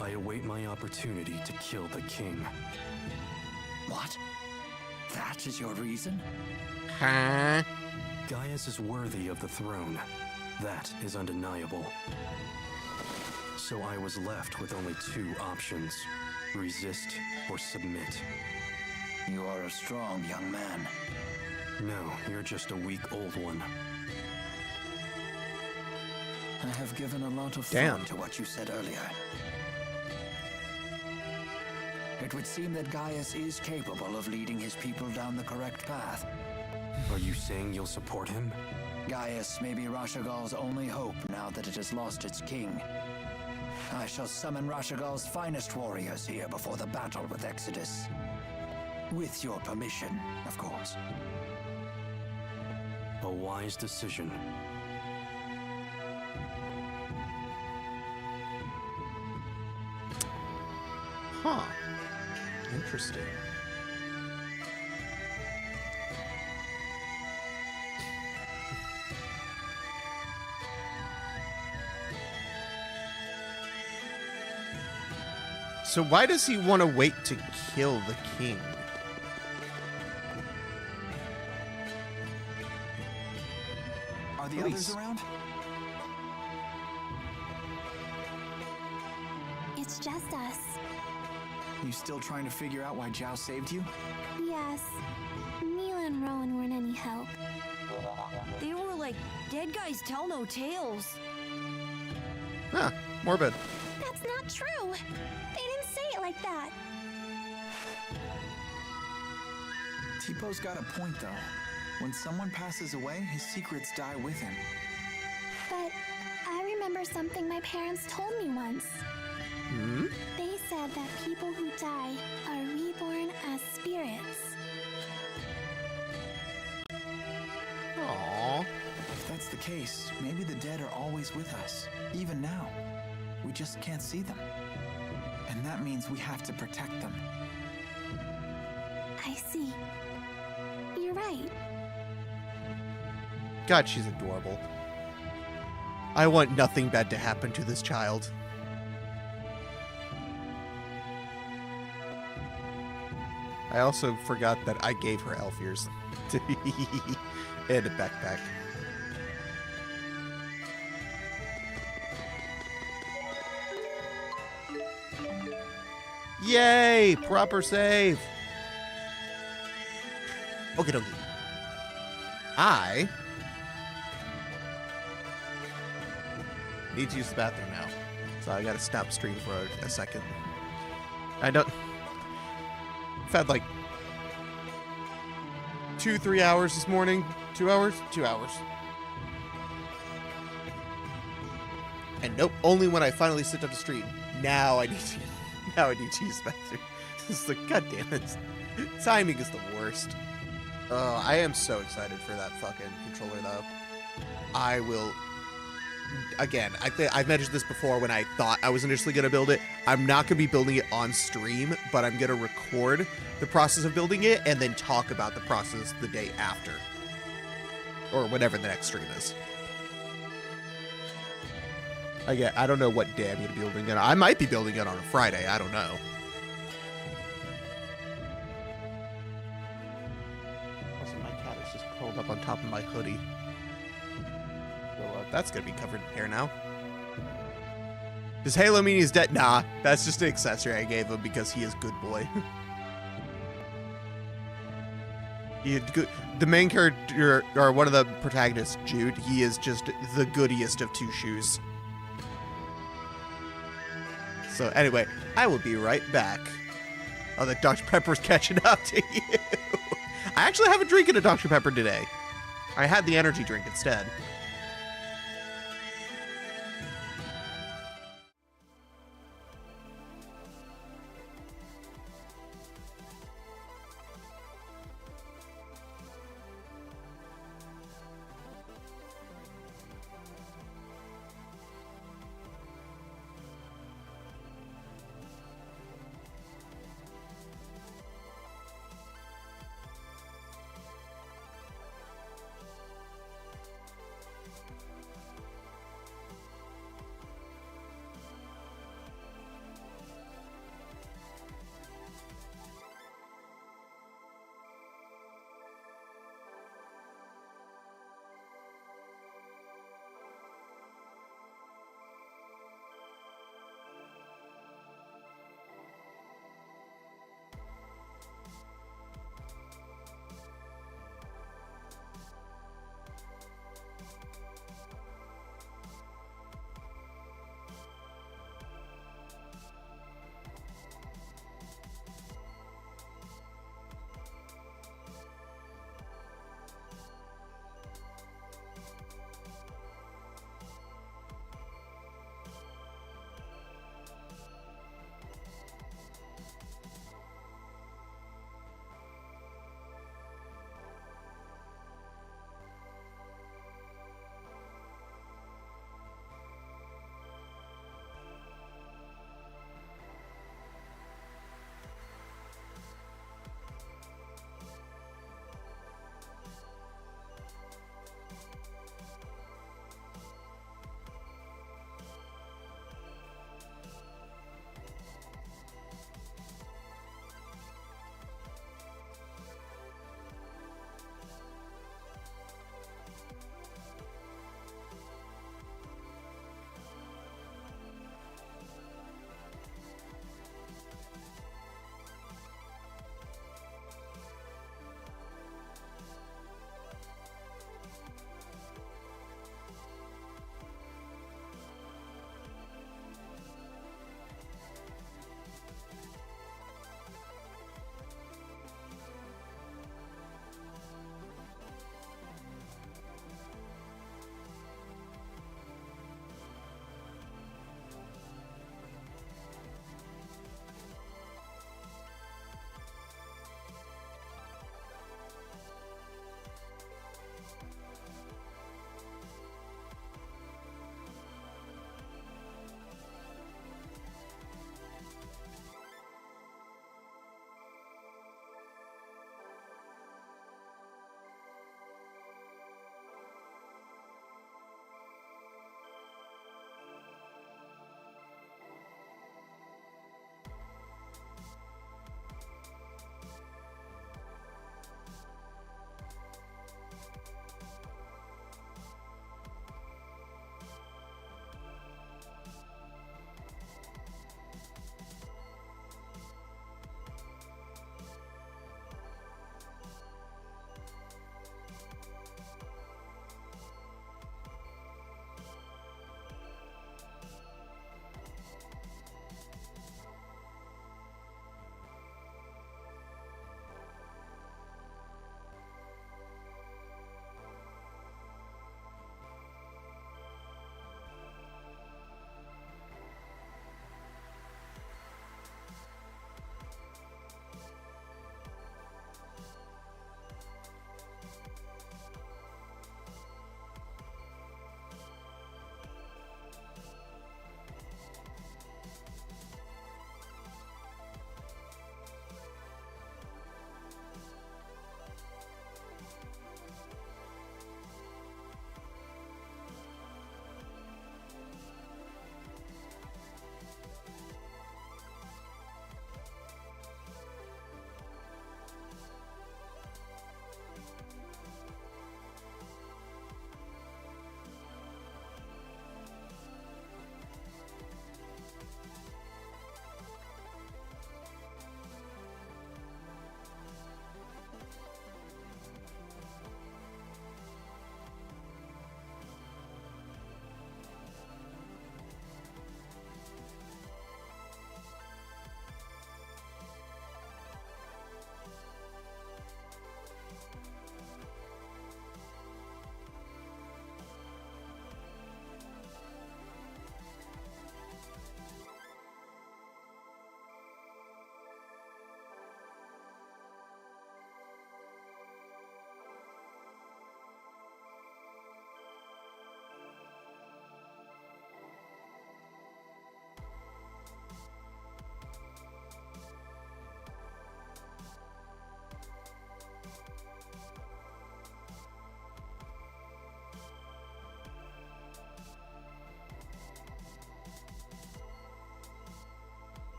F: I await my opportunity to kill the king.
H: What? That is your reason?
A: Huh?
F: Gaius is worthy of the throne. That is undeniable. So I was left with only two options. Resist or submit.
H: You are a strong young man.
F: No, you're just a weak old one.
H: I have given a lot of
A: Damn.
H: thought to what you said earlier. It would seem that Gaius is capable of leading his people down the correct path.
F: Are you saying you'll support him?
H: Gaius may be Rashagal's only hope now that it has lost its king. I shall summon Rashagal's finest warriors here before the battle with Exodus. With your permission, of course.
F: A wise decision.
A: Huh. Interesting. So why does he want to wait to kill the king?
C: Are the
A: Please.
C: others around?
D: It's just us.
C: You still trying to figure out why Zhao saved you?
D: Yes. Mila and Rowan weren't any help.
I: They were like, dead guys tell no tales.
A: Huh, morbid.
D: That's not true. They didn't say it like that.
C: T-Po's got a point, though. When someone passes away, his secrets die with him.
D: But I remember something my parents told me once.
A: Hmm?
D: They said that people who die are reborn as spirits.
A: Aww.
C: If that's the case, maybe the dead are always with us, even now. We just can't see them. And that means we have to protect them.
D: I see. You're right.
A: God, she's adorable. I want nothing bad to happen to this child. I also forgot that I gave her elf ears. And a backpack. Yay! Proper save! Okie dokie. I need to use the bathroom now. So I gotta stop stream for a second. I've had like 2-3 hours this morning. 2 hours? 2 hours. And nope, only when I finally sit down to stream. Now I need to use the bathroom. This is like, god damn it. Timing is the worst. I am so excited for that fucking controller though. I will again, I've mentioned this before when I thought I was initially going to build it. I'm not going to be building it on stream, but I'm going to record the process of building it and then talk about the process the day after. Or whenever the next stream is. Again, I don't know what day I'm going to be building it. I might be building it on a Friday. I don't know. Also, my cat is just curled up on top of my hoodie. So, that's going to be covered in hair now. Does Halo mean he's dead? Nah, that's just an accessory I gave him because he is good boy. The main character, or one of the protagonists, Jude, he is just the goodiest of two shoes. So anyway, I will be right back. Oh, the Dr. Pepper's catching up to you. I actually haven't drinking a Dr. Pepper today. I had the energy drink instead.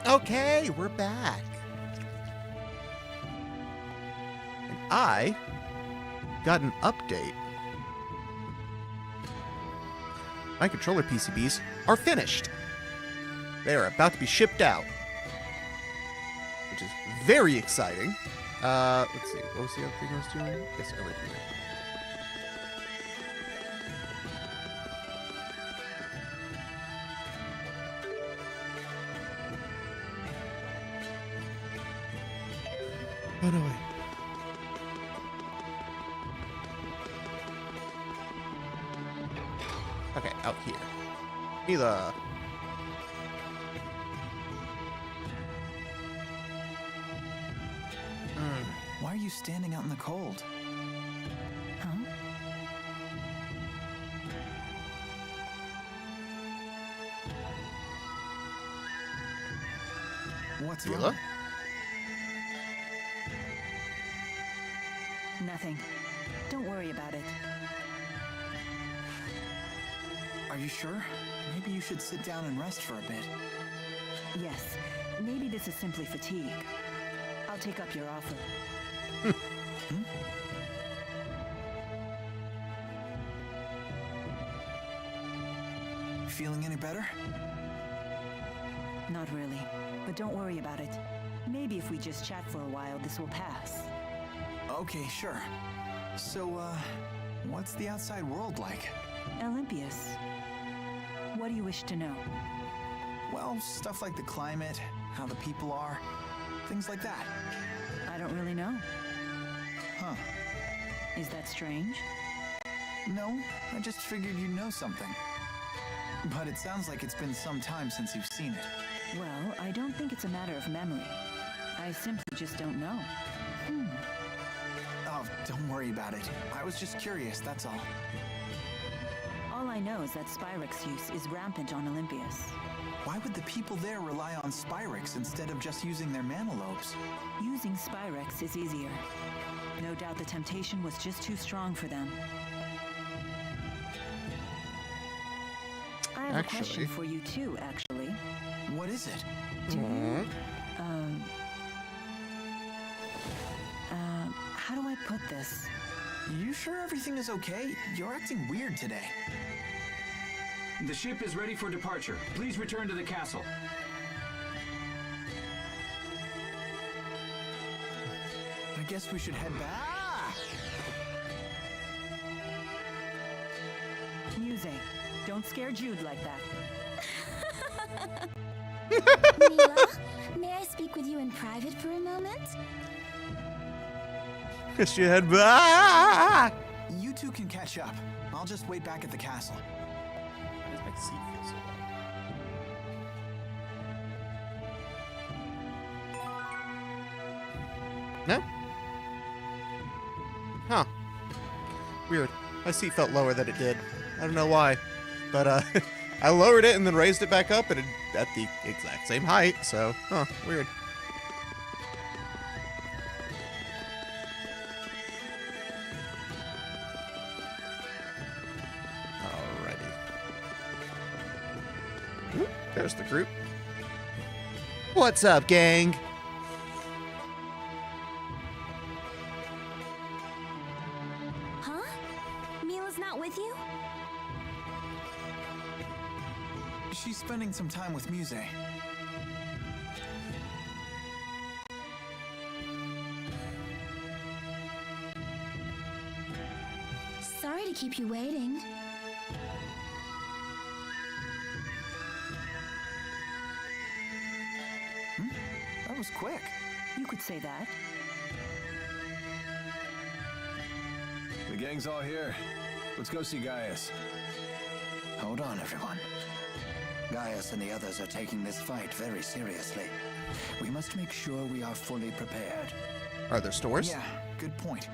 A: Okay, we're back. And I got an update. My controller PCBs are finished. They are about to be shipped out, which is very exciting. Let's see. What was the other thing I was doing? Yes, everything. Oh no, wait. Okay, out here. Mila.
C: Why are you standing out in the cold?
B: Huh?
C: What's
A: Mila?
C: wrong?
B: Nothing. Don't worry about it.
C: Are you sure? Maybe you should sit down and rest for a bit.
B: Yes, maybe this is simply fatigue. I'll take up your offer.
C: Feeling any better?
B: Not really, but don't worry about it. Maybe if we just chat for a while, this will pass.
C: Okay, sure. So, what's the outside world like?
B: Olympius, what do you wish to know?
C: Well, stuff like the climate, how the people are, things like that.
B: I don't really know.
C: Huh.
B: Is that strange?
C: No, I just figured you'd know something. But it sounds like it's been some time since you've seen it.
B: Well, I don't think it's a matter of memory. I simply just don't know.
C: Oh, don't worry about it. I was just curious, that's all.
B: All I know is that Spyrix use is rampant on Olympius.
C: Why would the people there rely on Spyrix instead of just using their mana lobes?
B: Using Spyrix is easier. No doubt the temptation was just too strong for them. I have a question for you too, actually.
C: What is it?
B: How do I put this?
C: You sure everything is okay? You're acting weird today.
G: The ship is ready for departure. Please return to the castle.
C: I guess we should head back.
B: Muse, don't scare Jude like that.
D: Mila, may I speak with you in private for a moment?
A: Guess you head back.
C: You two can catch up. I'll just wait back at the castle.
A: Why does my seat feel so low? No? Huh. Weird. My seat felt lower than it did. I don't know why. But, I lowered it and then raised it back up at the exact same height, so, huh, weird. Alrighty. Oop, there's the group. What's up, gang?
D: Huh? Mila's not with you?
C: She's spending some time with Muse.
D: Sorry to keep you waiting.
C: That was quick.
B: You could say that.
E: The gang's all here. Let's go see Gaius.
H: Hold on, everyone. Gaius and the others are taking this fight very seriously. We must make sure we are fully prepared.
A: Are there stores?
C: Yeah, good point.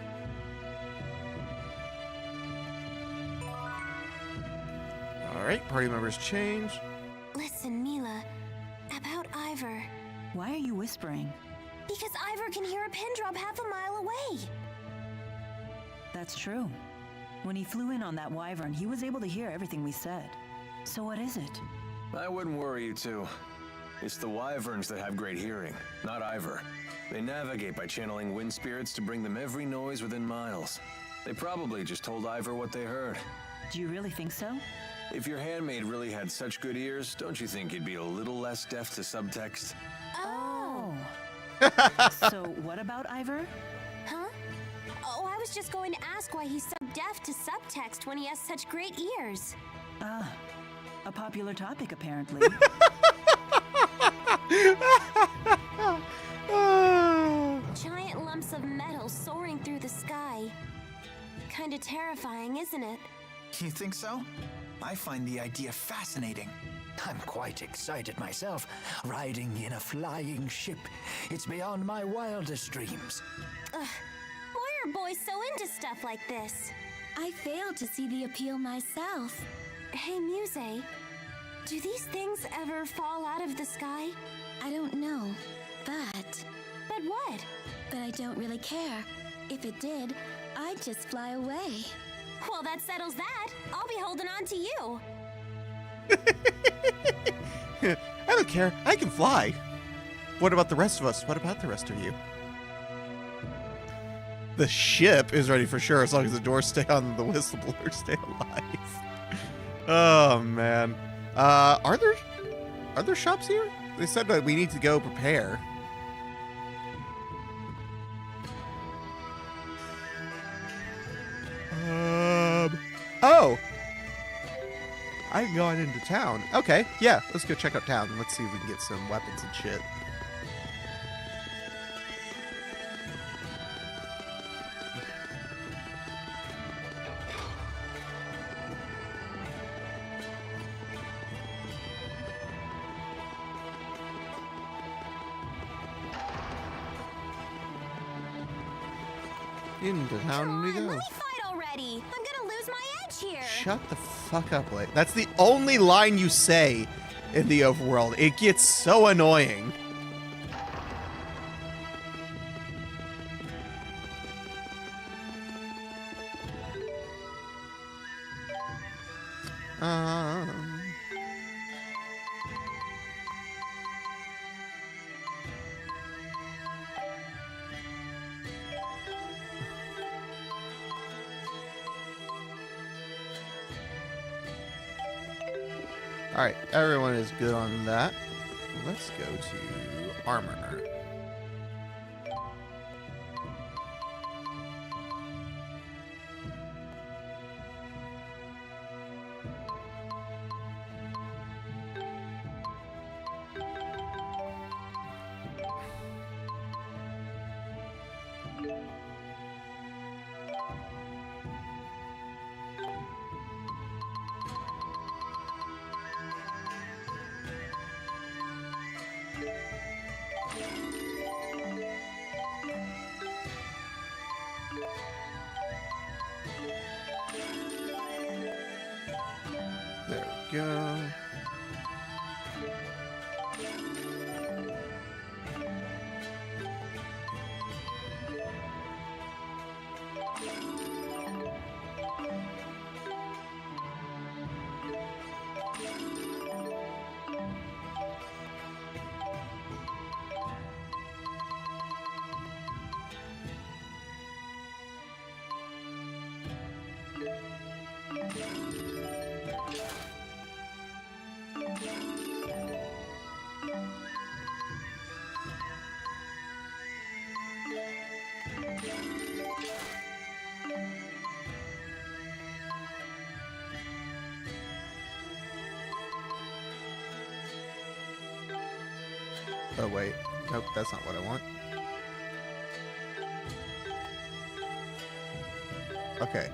A: Alright, party members change.
D: Listen, Mila, about Ivor.
B: Why are you whispering?
D: Because Ivor can hear a pin drop half a mile away.
B: That's true. When he flew in on that wyvern, he was able to hear everything we said. So what is it?
E: I wouldn't worry you two.
F: It's the wyverns that have great hearing, not Ivor. They navigate by channeling wind spirits to bring them every noise within miles. They probably just told Ivor what they heard.
B: Do you really think so?
F: If your handmaid really had such good ears, don't you think he'd be a little less deaf to subtext?
B: Oh. So what about Ivor?
D: Huh? Oh, I was just going to ask why he's so deaf to subtext when he has such great ears.
B: Ah, a popular topic apparently.
D: Giant lumps of metal soaring through the sky. Kinda terrifying, isn't it?
H: You think so? I find the idea fascinating. I'm quite excited myself, riding in a flying ship. It's beyond my wildest dreams.
D: Why are boys so into stuff like this? I fail to see the appeal myself. Hey, Muse, do these things ever fall out of the sky? I don't know, but... But what? But I don't really care. If it did, I'd just fly away. Well, that settles that. I'll be holding on to you.
A: I don't care. I can fly. What about the rest of us? What about the rest of you? The ship is ready for sure as long as the doors stay on and the whistleblowers stay alive. Oh man. Are there shops here? They said that we need to go prepare. Oh! I can go on into town. Okay, yeah, let's go check out town. Let's see if we can get some weapons and shit. Into town we
D: Come on,
A: go.
D: let me fight already. I'm gonna lose my edge here.
A: Shut the fuck up, Blake. That's the only line you say in the overworld. It gets so annoying. Alright, everyone is good on that. Let's go to armor. There we go. Oh, wait. Nope, that's not what I want. Okay.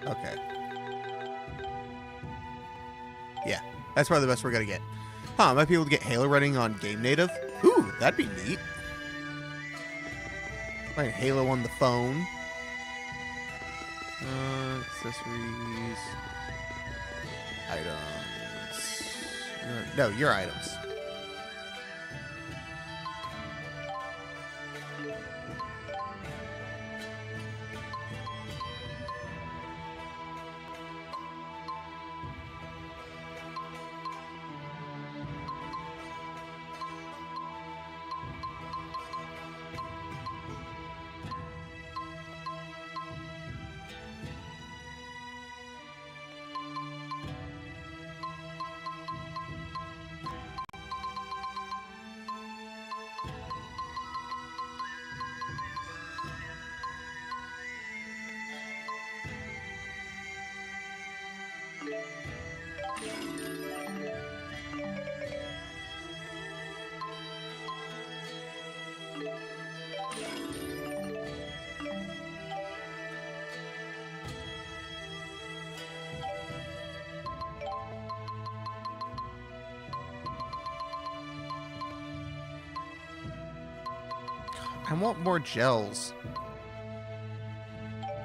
A: Okay. Yeah, that's probably the best we're gonna get. Huh, I might be able to get Halo running on Game Native. Ooh, that'd be neat. Playing Halo on the phone. Accessories. Items. No, your items. I want more gels.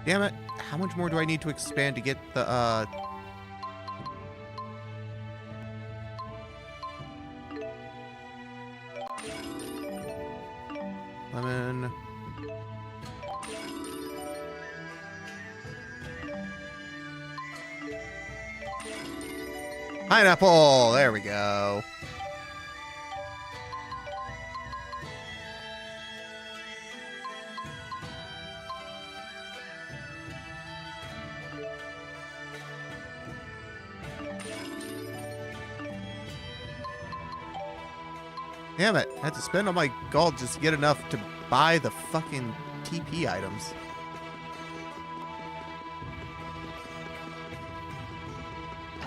A: Damn it. How much more do I need to expand to get the, lemon. Pineapple! There we go. Damn it, I had to spend all my gold just to get enough to buy the fucking TP items.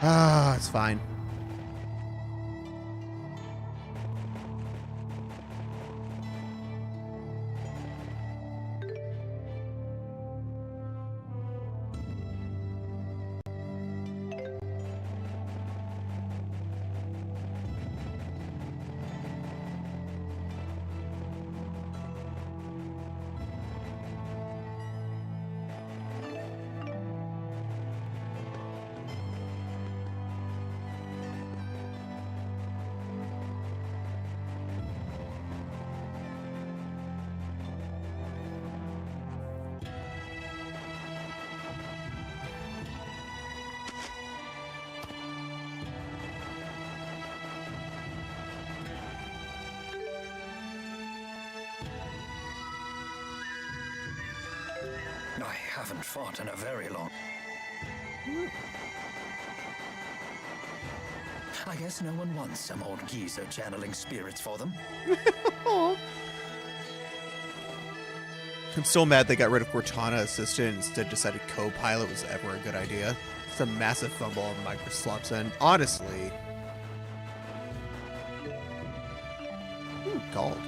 A: Ah, it's fine.
H: I haven't fought in a very long... I guess no one wants some old geezer channeling spirits for them.
A: I'm so mad they got rid of Cortana Assistant and instead decided Copilot was ever a good idea. It's a massive fumble on Microsoft's end. Honestly. Ooh, gold.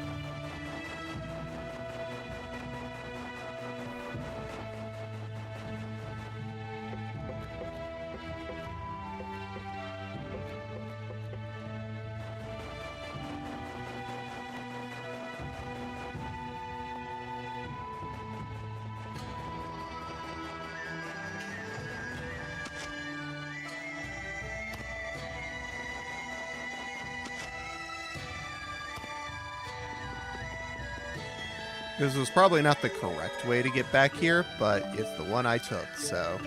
A: This was probably not the correct way to get back here, but it's the one I took, so...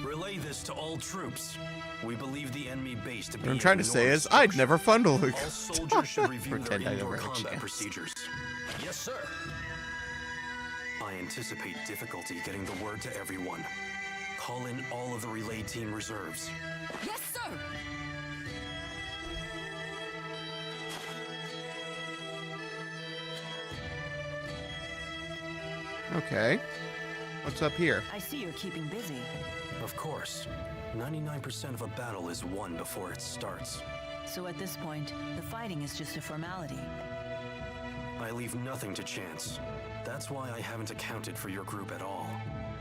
F: Relay this to all troops. We believe the enemy base to be.
A: What I'm trying to say is, I'd never fundle a
F: all soldiers should review their
A: pretend I
F: indoor
A: never had a
F: combat
A: chance.
F: procedures. Yes, sir. I anticipate difficulty getting the word to everyone. Call in all of the relay team reserves.
D: Yes, sir!
A: Okay. What's up here?
B: I see you're keeping busy.
F: Of course. 99% of a battle is won before it starts.
B: So at this point, the fighting is just a formality.
F: I leave nothing to chance. That's why I haven't accounted for your group at all.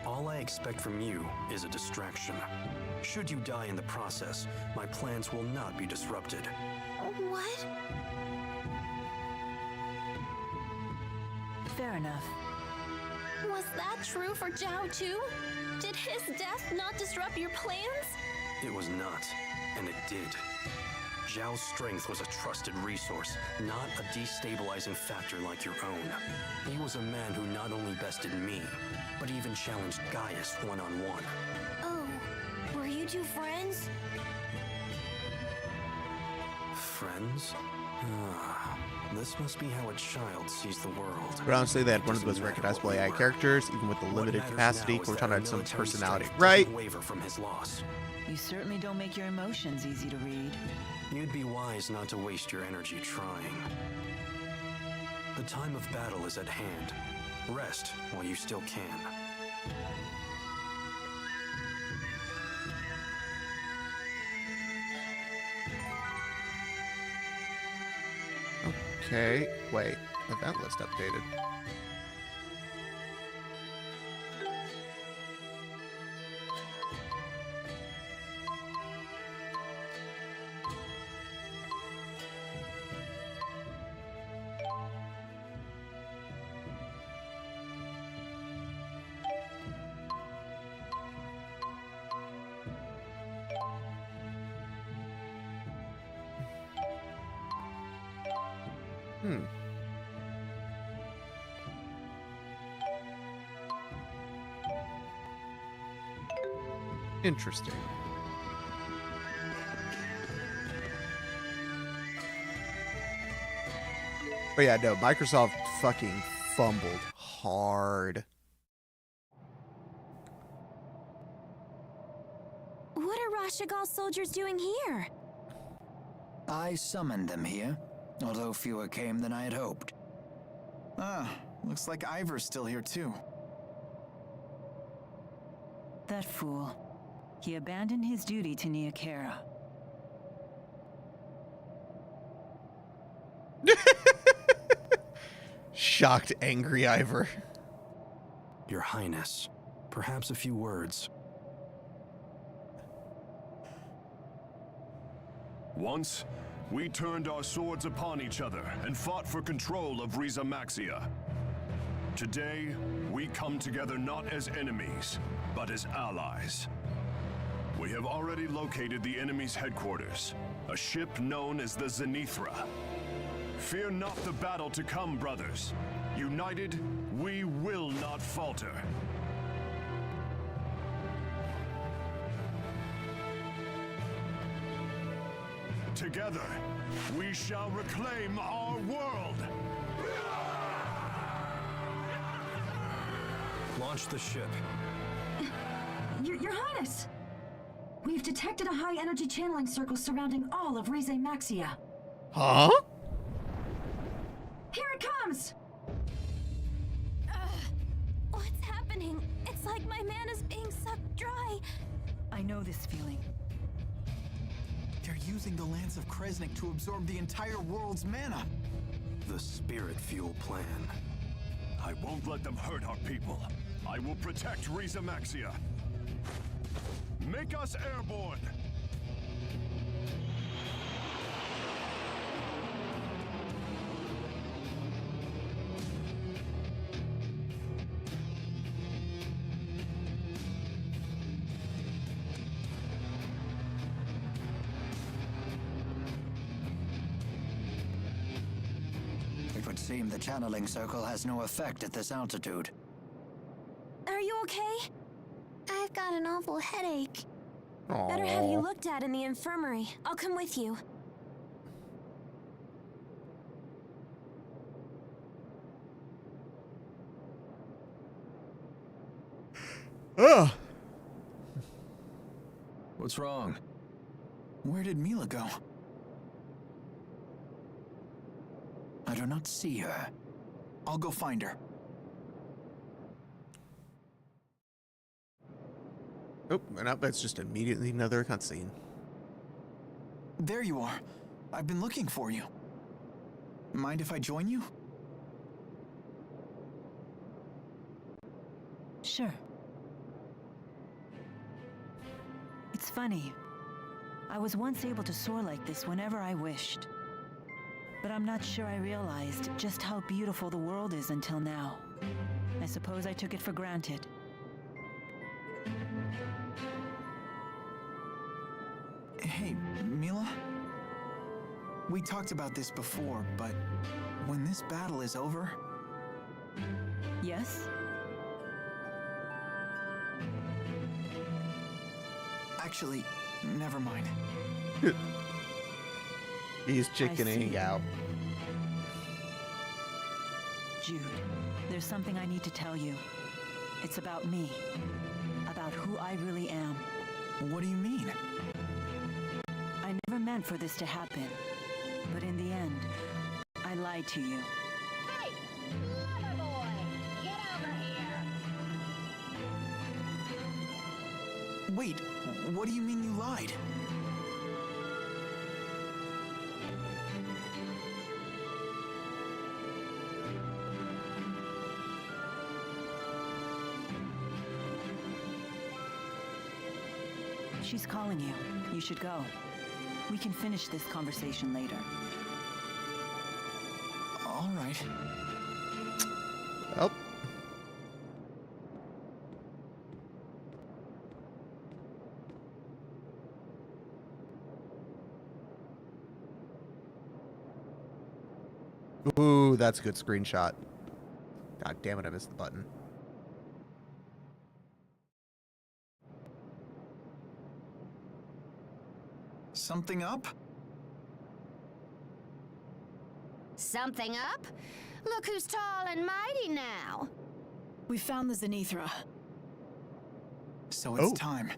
F: All I expect from you is a distraction. Should you die in the process, my plans will not be disrupted.
D: What?
B: Fair enough.
D: Was that true for Zhao too? Did his death not disrupt your plans?
F: It was not, and it did. Zhao's strength was a trusted resource, not a destabilizing factor like your own. He was a man who not only bested me, but even challenged Gaius one-on-one.
D: Oh, were you two friends?
F: Friends? Ah, this must be how a child sees the world.
A: But honestly, they had one of the most recognizable AI characters, even with the limited capacity. Cortana had some personality, right?
F: Waver from his loss.
B: You certainly don't make your emotions easy to read.
F: You'd be wise not to waste your energy trying. The time of battle is at hand. Rest while you still can.
A: Okay, wait. Event list updated. Interesting. But yeah, no, Microsoft fucking fumbled hard.
D: What are Rashagal's soldiers doing here?
H: I summoned them here, although fewer came than I had hoped.
C: Ah, looks like Ivor's still here too.
B: That fool. He abandoned his duty to Neokera.
A: Shocked, angry Ivor.
F: Your Highness, perhaps a few words.
E: Once, we turned our swords upon each other and fought for control of Riza Maxia. Today, we come together not as enemies, but as allies. We have already located the enemy's headquarters, a ship known as the Zenithra. Fear not the battle to come, brothers. United, we will not falter. Together, we shall reclaim our world!
F: Launch the ship.
I: Your Highness! We've detected a high-energy channeling circle surrounding all of Rize Maxia.
A: Huh?
I: Here it comes!
D: What's happening? It's like my mana's being sucked dry.
B: I know this feeling.
C: They're using the Lance of Kresnik to absorb the entire world's mana.
F: The spirit fuel plan.
E: I won't let them hurt our people. I will protect Riza Maxia. Make us airborne!
H: It would seem the channeling circle has no effect at this altitude.
D: Are you okay? I've got an awful headache.
A: Aww.
D: Better have you looked at in the infirmary. I'll come with you.
A: Ugh.
C: What's wrong? Where did Mila go?
H: I do not see her.
C: I'll go find her.
A: Oh, and up, that's just immediately another cutscene.
C: There you are. I've been looking for you. Mind if I join you?
B: Sure. It's funny. I was once able to soar like this whenever I wished. But I'm not sure I realized just how beautiful the world is until now. I suppose I took it for granted.
C: Hey, Mila? We talked about this before, but when this battle is over...
B: Yes?
C: Actually, never mind.
A: He's chickening out.
B: Jude, there's something I need to tell you. It's about me. About who I really am.
C: What do you mean?
B: I never meant for this to happen. But in the end, I lied to you.
D: Hey! Motherboard! Get over here!
C: Wait, what do you mean you lied?
B: She's calling you. You should go. We can finish this conversation later.
C: All right.
A: Oh. Ooh, that's a good screenshot. God damn it, I missed the button.
C: Something up?
D: Something up? Look who's tall and mighty now.
I: We found the Zenithra.
C: So it's time.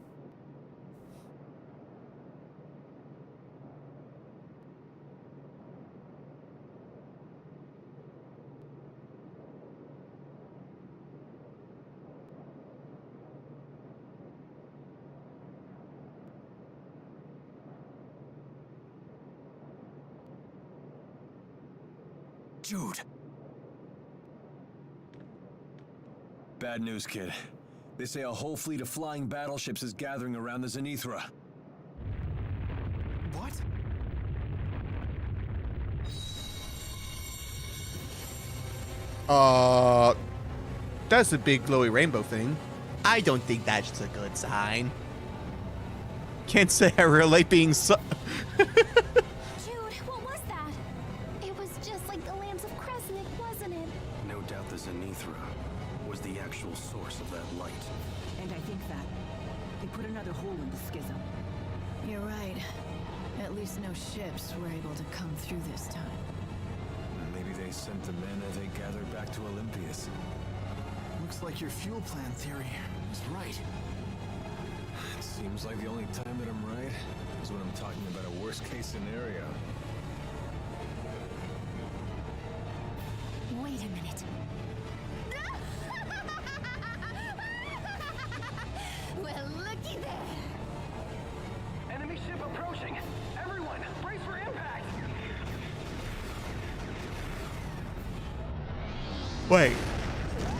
C: Jude.
J: Bad news, kid. They say a whole fleet of flying battleships is gathering around the Zenithra.
C: What?
A: That's a big glowy rainbow thing. I don't think that's a good sign. Can't say I relate being so...
D: Jude, what was that? It was just like the lamps of Kresnik, wasn't it?
F: No doubt the Zenithra was the actual source of that light.
B: And I think that they put another hole in the schism.
I: You're right. At least no ships were able to come through this time.
J: Maybe they sent the men they gathered back to Olympias.
C: Looks like your fuel plan theory was right.
J: It seems like the only time that I'm right is when I'm talking about a worst-case scenario.
D: Wait a minute. Well, looky there.
G: Enemy ship approaching. Everyone, brace for impact.
A: Wait.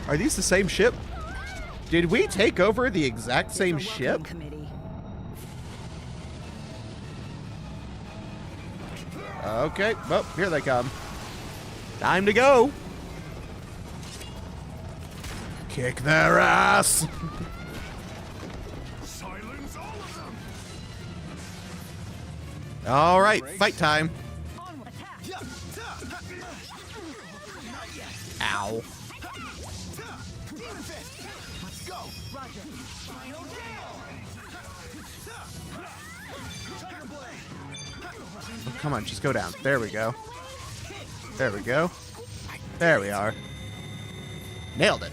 A: Are these the same ship? Did we take over the exact same ship? Okay, well, here they come. Time to go. Kick their ass.
E: Silence all of them.
A: All right, fight time. Ow.
C: Let's go. Roger.
A: Oh, come on, just go down. There we go. There we go. There we are. Nailed it.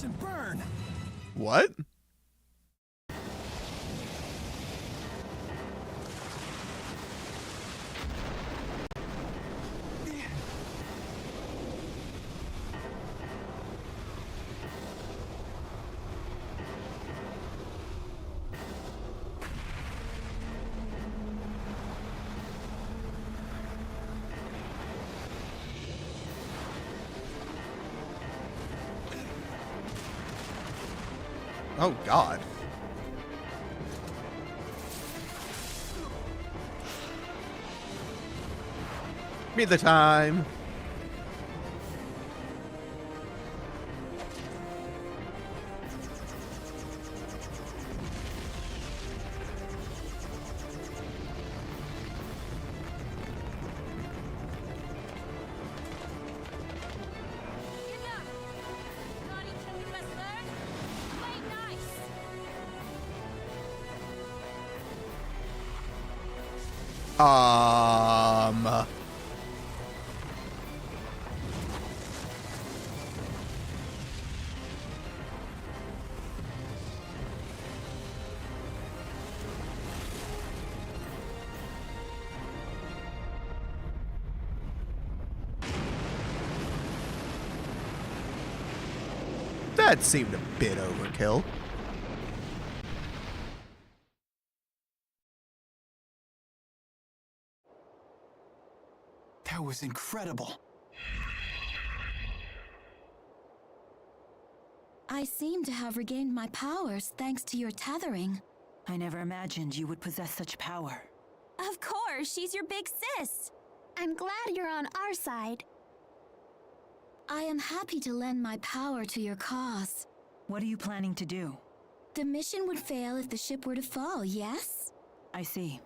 C: and burn.
A: What? Oh, God. Me the time. That seemed a bit overkill.
C: That was incredible.
D: I seem to have regained my powers thanks to your tethering.
B: I never imagined you would possess such power.
D: Of course, she's your big sis. I'm glad you're on our side. I am happy to lend my power to your cause.
B: What are you planning to do?
D: The mission would fail if the ship were to fall, yes?
B: I see.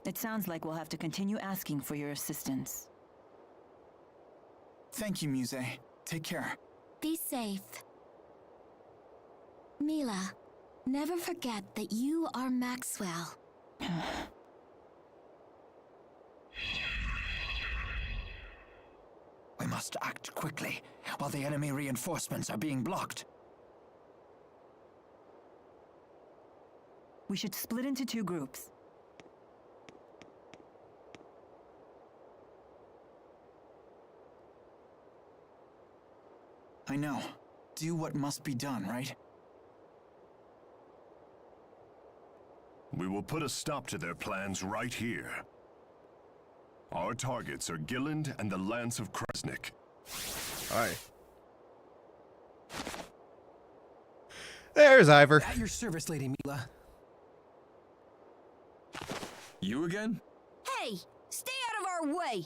B: It sounds like we'll have to continue asking for your assistance.
C: Thank you, Muse. Take care.
D: Be safe. Mila, never forget that you are Maxwell.
H: We must act quickly, while the enemy reinforcements are being blocked.
B: We should split into 2 groups.
C: I know. Do what must be done, right?
E: We will put a stop to their plans right here. Our targets are Gilland and the Lance of Kresnik.
A: Aye. There's Ivor.
C: At your service, Lady Mila.
J: You again?
I: Hey, stay out of our way!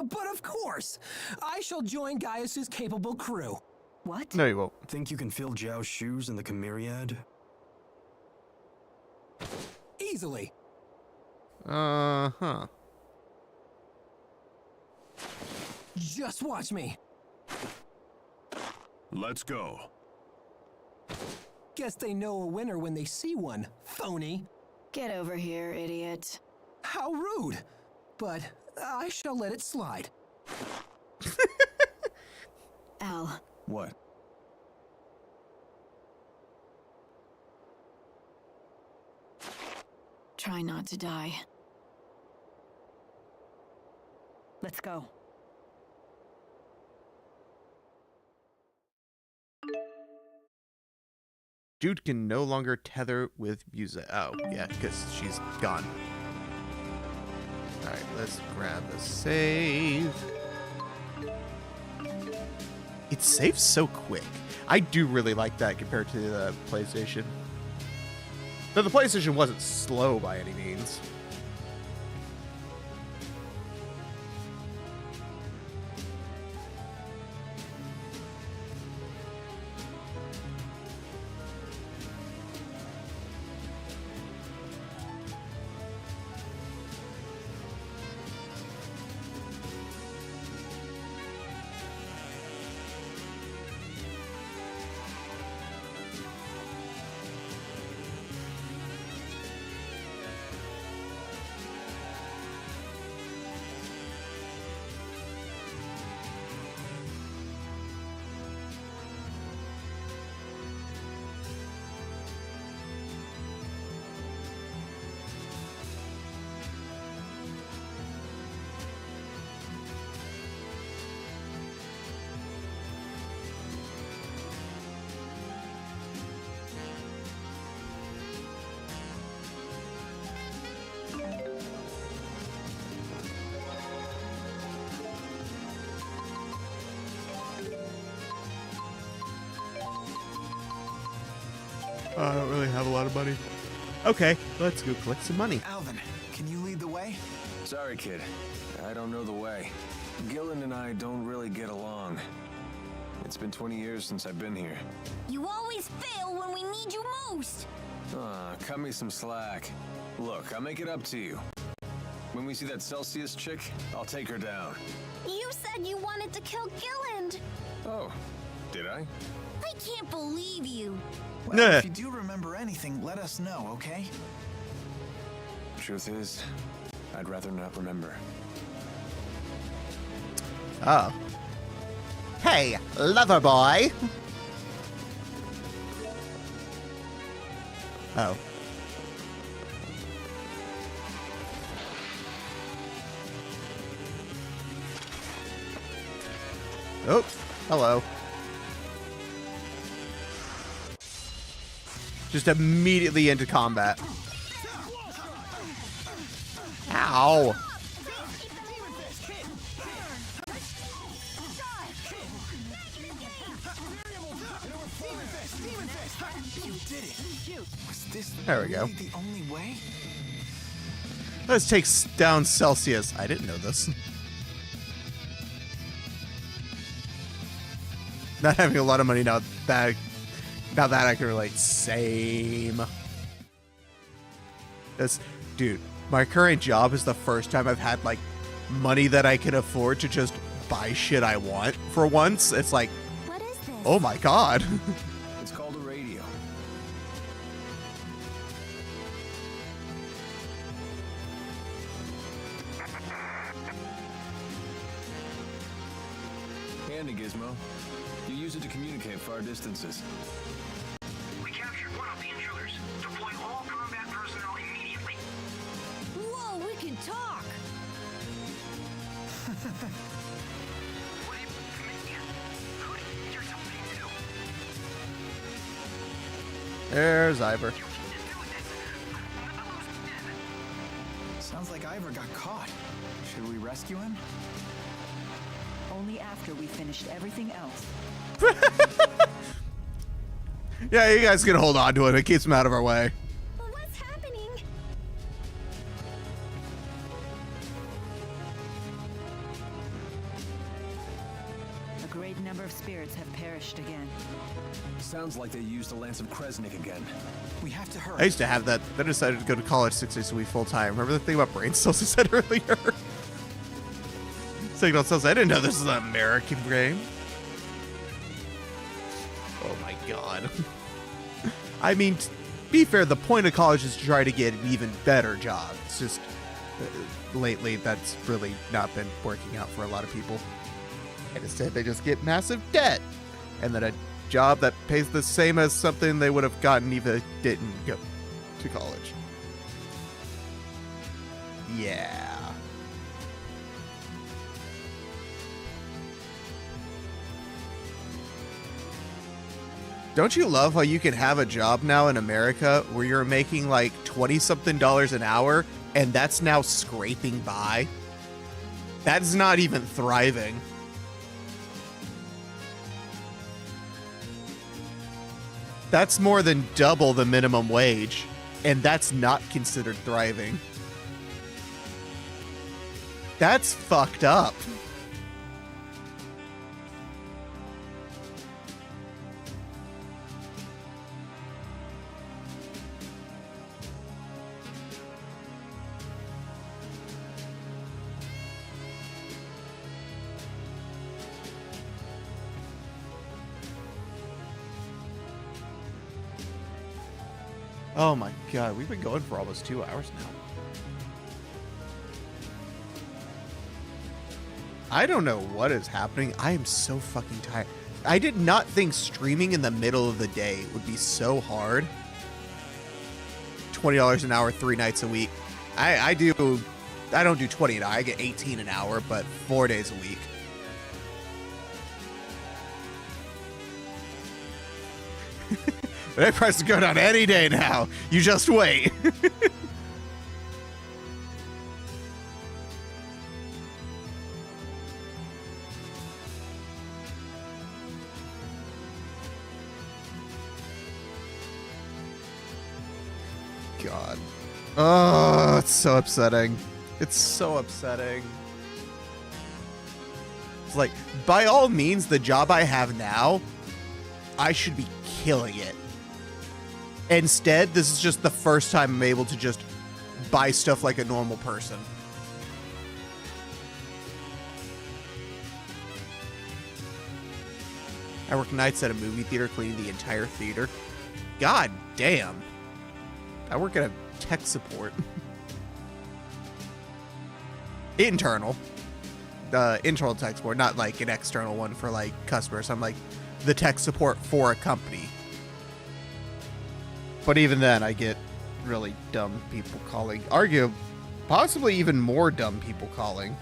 C: But of course! I shall join Gaius's capable crew.
B: What?
A: No, you won't.
F: Think you can fill Zhao's shoes in the Chimeriad?
C: Easily.
A: Uh-huh.
C: Just watch me.
E: Let's go.
C: Guess they know a winner when they see one, phony.
B: Get over here, idiot.
C: How rude. But I shall let it slide.
B: Al,
J: What?
B: try not to die. Let's go.
A: Dude can no longer tether with Muse. Oh, yeah, because she's gone. Alright, let's grab a save. It saves so quick. I do really like that compared to the PlayStation. Though the PlayStation wasn't slow by any means. I don't really have a lot of money. Okay, let's go collect some money.
C: Alvin, can you lead the way?
J: Sorry, kid. I don't know the way. Gillen and I don't really get along. It's been 20 years since I've been here.
D: You always fail when we need you most.
J: Cut me some slack. Look, I'll make it up to you. When we see that Celsius chick, I'll take her down.
D: You said you wanted to kill Gilland.
J: Oh, did I?
D: I can't believe you.
C: Well, if you do remember anything, let us know, okay?
J: Truth is, I'd rather not remember.
A: Oh. Hey, lover boy. Oh. Oh, hello. Just immediately into combat. Ow.
C: You did it. Was this
A: There we go.
C: really the only way?
A: Let's take down Celsius. I didn't know this. Not having a lot of money now that I can relate. Same. This, dude, my current job is the first time I've had like money that I can afford to just buy shit I want for once. It's like,
D: What is this?
A: oh my god.
J: It's called a radio. Handy gizmo. You use it to communicate far distances.
G: We captured one of the intruders. Deploy all combat personnel immediately.
D: Whoa, we can talk.
G: What who did you get yourself into?
A: There's Ivor.
C: Sounds like Ivor got caught. Should we rescue him?
B: Only after we finished everything else.
A: Yeah, you guys can hold on to it. It keeps him out of our way.
D: But what's happening?
B: A great number of spirits have perished again.
J: Sounds like they used the Lance of Kresnik again.
C: We have to hurry.
A: I used to have that. Then I decided to go to college 6 days a week full time. Remember the thing about brain cells I said earlier? Signal cells. I didn't know this was an American game. Oh my god. I mean, to be fair, the point of college is to try to get an even better job. It's just lately that's really not been working out for a lot of people. And instead they just get massive debt. And then a job that pays the same as something they would have gotten even if they didn't go to college. Yeah. Don't you love how you can have a job now in America where you're making like $20-something an hour and that's now scraping by? That's not even thriving. That's more than double the minimum wage, and that's not considered thriving. That's fucked up. Oh my god, we've been going for almost 2 hours now. I don't know what is happening. I am so fucking tired. I did not think streaming in the middle of the day would be so hard. $20 an hour, 3 nights a week. I don't do 20 an hour. I get 18 an hour, but 4 days a week. That price will go down any day now. You just wait. God. Oh, it's so upsetting. It's so upsetting. It's like, by all means, the job I have now, I should be killing it. Instead, this is just the first time I'm able to just buy stuff like a normal person. I work nights at a movie theater, cleaning the entire theater. God damn. I work at a tech support. Internal. Internal tech support, not like an external one for like customers. I'm like the tech support for a company. But even then, I get really dumb people calling. Possibly even more dumb people calling.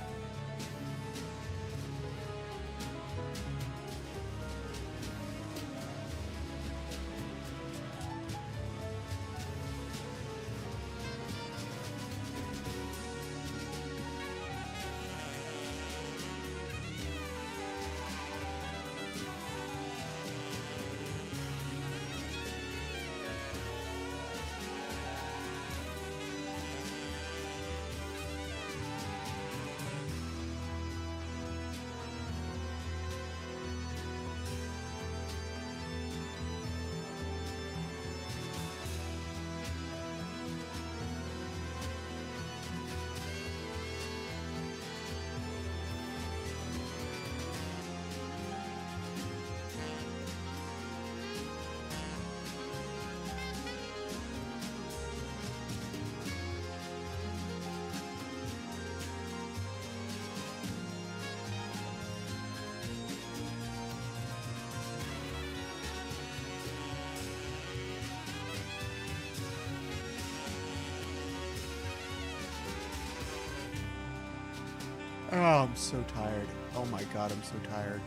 A: Oh, I'm so tired. Oh my god, I'm so tired.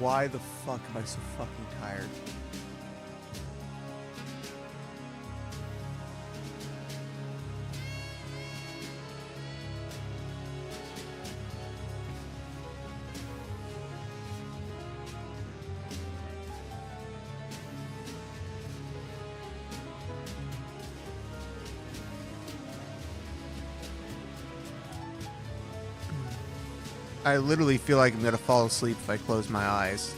A: Why the fuck am I so fucking tired? I literally feel like I'm gonna fall asleep if I close my eyes.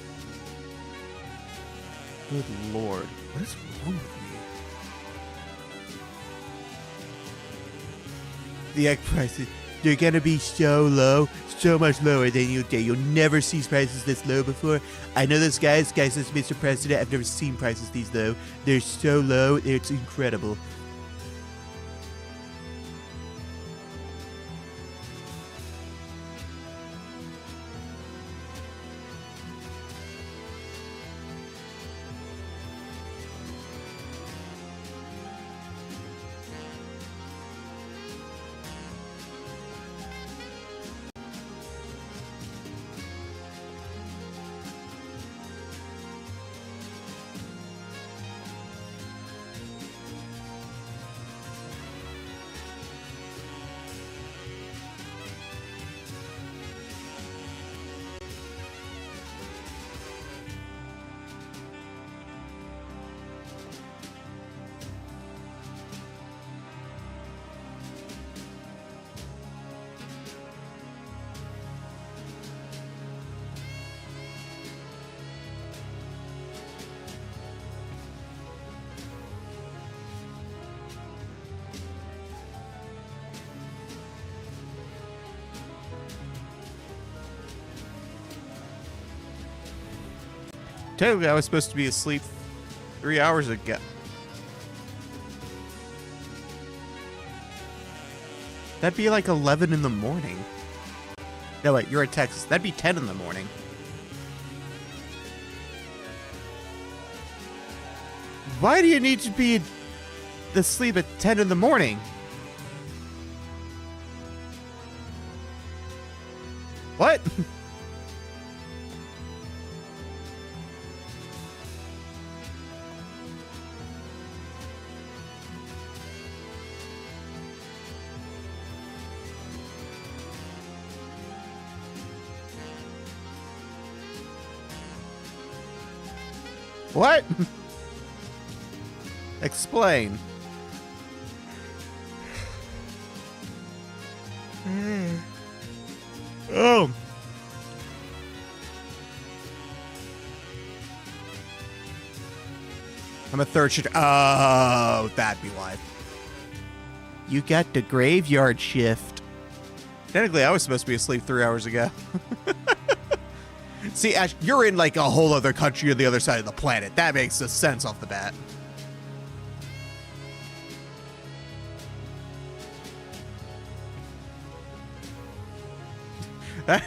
A: Good lord. What is wrong with me? The egg prices, they're gonna be so low, so much lower than you think. You'll never see prices this low before. I know this guy says, Mr. President, I've never seen prices these low. They're so low, it's incredible. Technically, I was supposed to be asleep 3 hours ago. That'd be like 11 in the morning. No, wait, you're in Texas. That'd be 10 in the morning. Why do you need to be asleep at 10 in the morning? What? What? Explain. Oh. I'm a third shift. Oh, that'd be why. You got the graveyard shift. Technically, I was supposed to be asleep 3 hours ago. See, Ash, you're in like a whole other country on the other side of the planet. That makes sense off the bat. I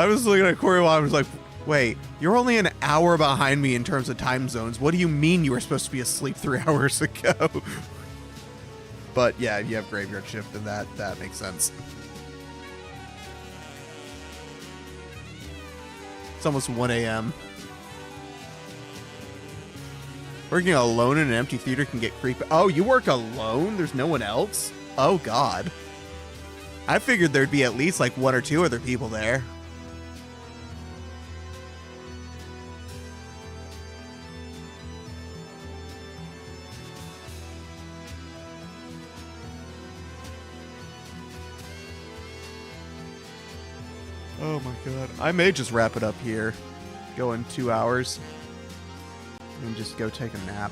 A: was looking at Corey while I was like, wait, you're only an hour behind me in terms of time zones. What do you mean you were supposed to be asleep 3 hours ago? But yeah, you have graveyard shift, and that makes sense. It's almost 1 a.m. Working alone in an empty theater can get creepy. Oh, you work alone? There's no one else? Oh, God. I figured there'd be at least like 1 or 2 other people there. Oh my god. I may just wrap it up here. Go in 2 hours. And just go take a nap.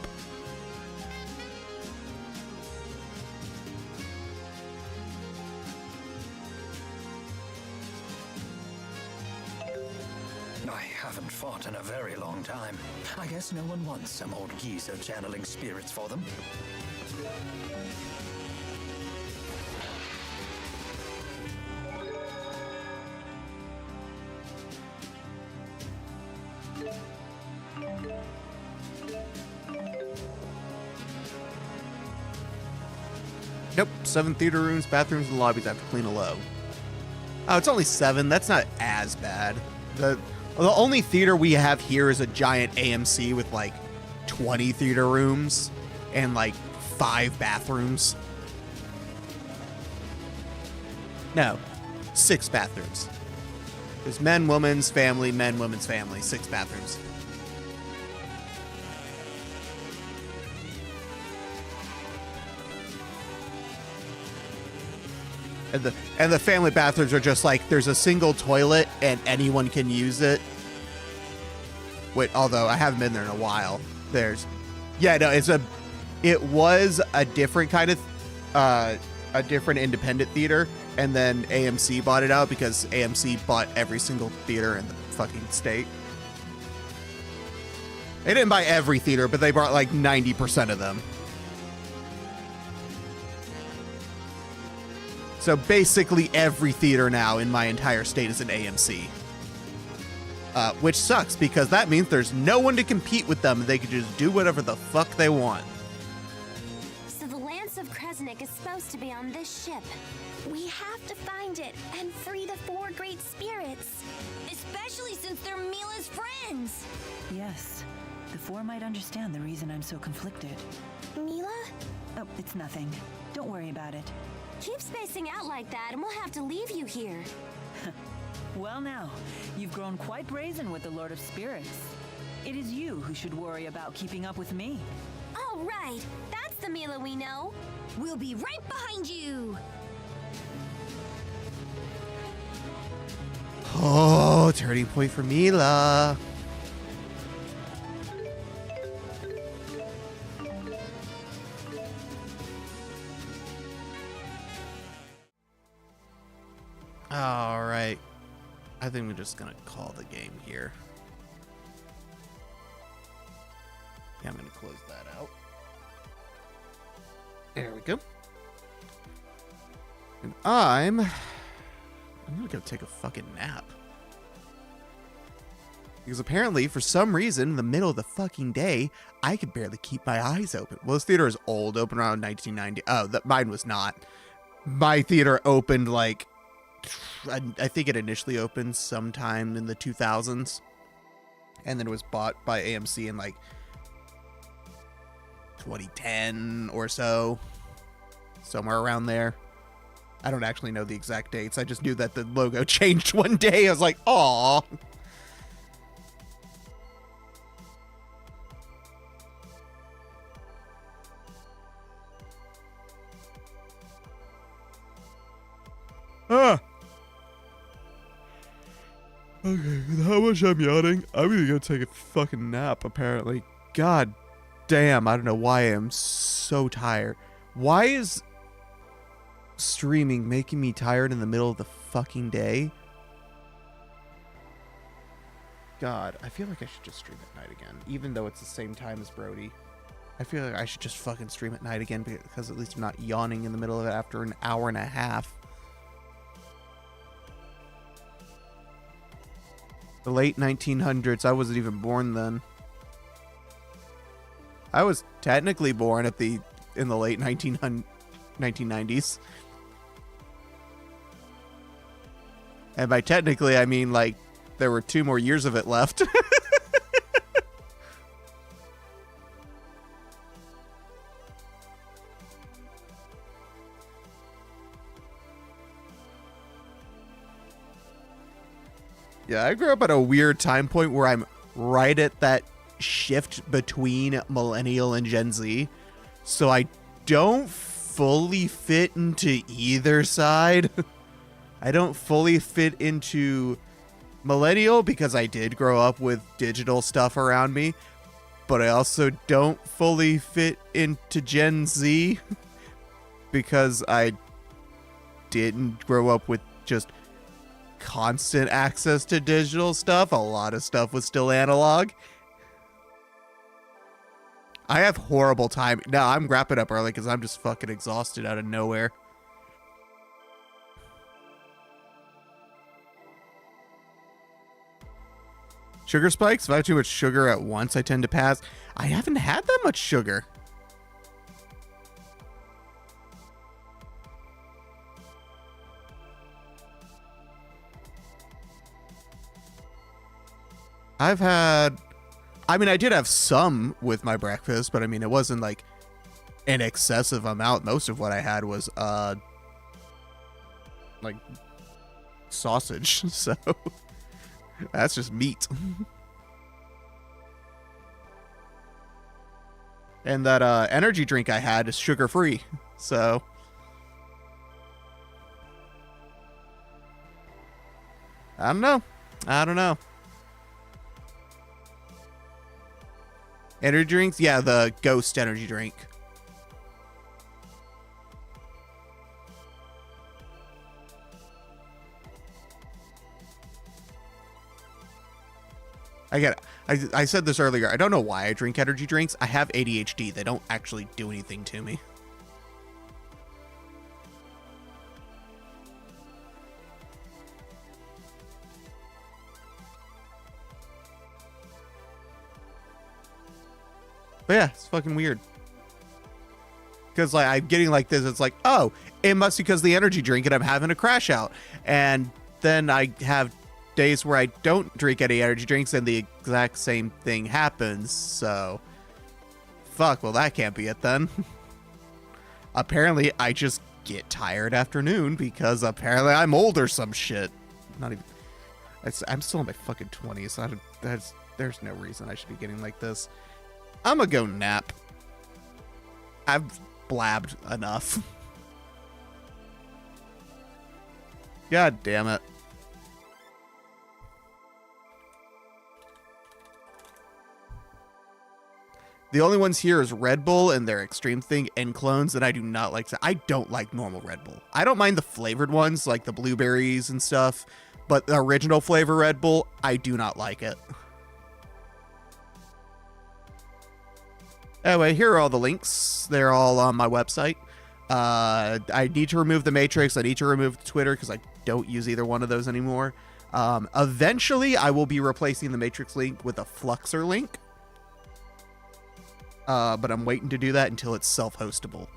H: I haven't fought in a very long time. I guess no one wants some old geezer channeling spirits for them.
A: Nope. 7 theater rooms, bathrooms, and lobbies I have to clean alone. Oh, it's only 7. That's not as bad. The only theater we have here is a giant AMC with like 20 theater rooms and like 5 bathrooms. No, 6 bathrooms. There's men, women's family, 6 bathrooms. And the family bathrooms are just like, there's a single toilet and anyone can use it. Wait, although I haven't been there in a while. It was a different kind of, a different independent theater, and then AMC bought it out because AMC bought every single theater in the fucking state. They didn't buy every theater, but they bought like 90% of them. So basically every theater now in my entire state is an AMC. Which sucks, because that means there's no one to compete with them. They can just do whatever the fuck they want.
D: So the Lance of Kresnik is supposed to be on this ship. We have to find it and free the 4 great spirits. Especially since they're Mila's friends.
B: Yes. The 4 might understand the reason I'm so conflicted.
D: Mila?
B: Oh, it's nothing. Don't worry about it.
D: Keep spacing out like that and we'll have to leave you here.
B: Well now, you've grown quite brazen with the Lord of Spirits. It is you who should worry about keeping up with me.
D: Oh, right. That's the Mila we know. We'll be right behind you.
A: Oh, turning point for Mila. All right. I think we're just going to call the game here. Yeah, I'm going to close that out. There we go. And I'm going to go take a fucking nap. Because apparently, for some reason, in the middle of the fucking day, I could barely keep my eyes open. Well, this theater is old, opened around 1990. Oh, mine was not. My theater opened like, I think it initially opened sometime in the 2000s. And then it was bought by AMC in like 2010 or so. Somewhere around there. I don't actually know the exact dates. I just knew that the logo changed one day. I was like, aw. Okay, with how much I'm yawning, I'm gonna go take a fucking nap, apparently. God damn, I don't know why I am so tired. Why is streaming making me tired in the middle of the fucking day? God, I feel like I should just stream at night again, even though it's the same time as Brody. I feel like I should just fucking stream at night again because at least I'm not yawning in the middle of it after an hour and a half. The late 1900s, I wasn't even born then. I was technically born in the late 1990s. And by technically, I mean like there were 2 more years of it left. Yeah, I grew up at a weird time point where I'm right at that shift between millennial and Gen Z. So I don't fully fit into either side. I don't fully fit into millennial because I did grow up with digital stuff around me. But I also don't fully fit into Gen Z because I didn't grow up with just constant access to digital stuff. A lot of stuff was still analog. I have horrible time. No, I'm wrapping up early because I'm just fucking exhausted out of nowhere. Sugar spikes? If I have too much sugar at once, I tend to pass. I haven't had that much sugar. I did have some with my breakfast, but I mean, it wasn't like an excessive amount. Most of what I had was, like sausage. So that's just meat. And that, energy drink I had is sugar free. So I don't know. Energy drinks? Yeah, the Ghost energy drink. I said this earlier. I don't know why I drink energy drinks. I have ADHD. They don't actually do anything to me. But yeah, it's fucking weird. Because like I'm getting like this, it's like, oh, it must be because the energy drink and I'm having a crash out. And then I have days where I don't drink any energy drinks and the exact same thing happens. So fuck, well that can't be it then. Apparently I just get tired after noon because apparently I'm old or some shit. Not even, I'm still in my fucking 20s. There's no reason I should be getting like this. I'm gonna go nap. I've blabbed enough. God damn it. The only ones here is Red Bull and their Extreme Thing and clones, and I do not like that. I don't like normal Red Bull. I don't mind the flavored ones, like the blueberries and stuff, but the original flavor Red Bull, I do not like it. Anyway, here are all the links. They're all on my website. I need to remove the Matrix. I need to remove Twitter because I don't use either one of those anymore. Eventually, I will be replacing the Matrix link with a Fluxer link. But I'm waiting to do that until it's self-hostable.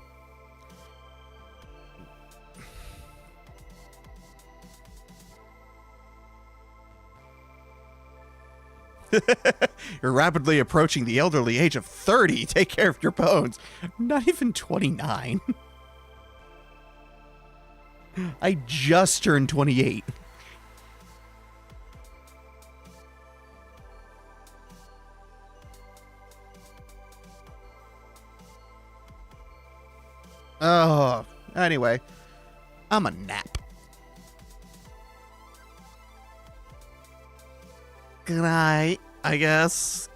A: You're rapidly approaching the elderly age of 30. Take care of your bones. I'm not even 29. I just turned 28. Oh, anyway, I'm a nap. good night, I guess.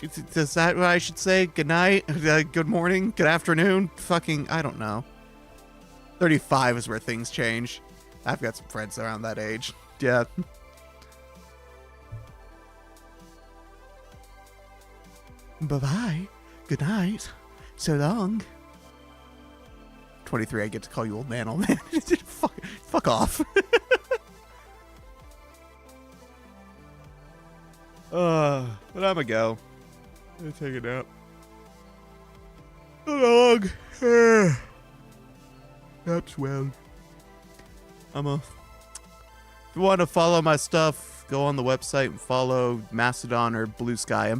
A: Is that what I should say? Good night? Good morning? Good afternoon? Fucking, I don't know. 35 is where things change. I've got some friends around that age. Yeah. Bye-bye. Good night. So long. 23, I get to call you old man, old man. Fuck off. But I'm a go. I'm gonna take a nap. So long. That's well. If you want to follow my stuff, go on the website and follow Mastodon or Blue Sky.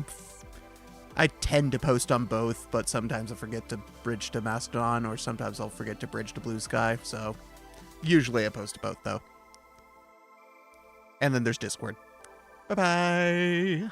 A: I tend to post on both, but sometimes I forget to bridge to Mastodon, or sometimes I'll forget to bridge to Blue Sky, so usually I post to both, though. And then there's Discord. Bye-bye!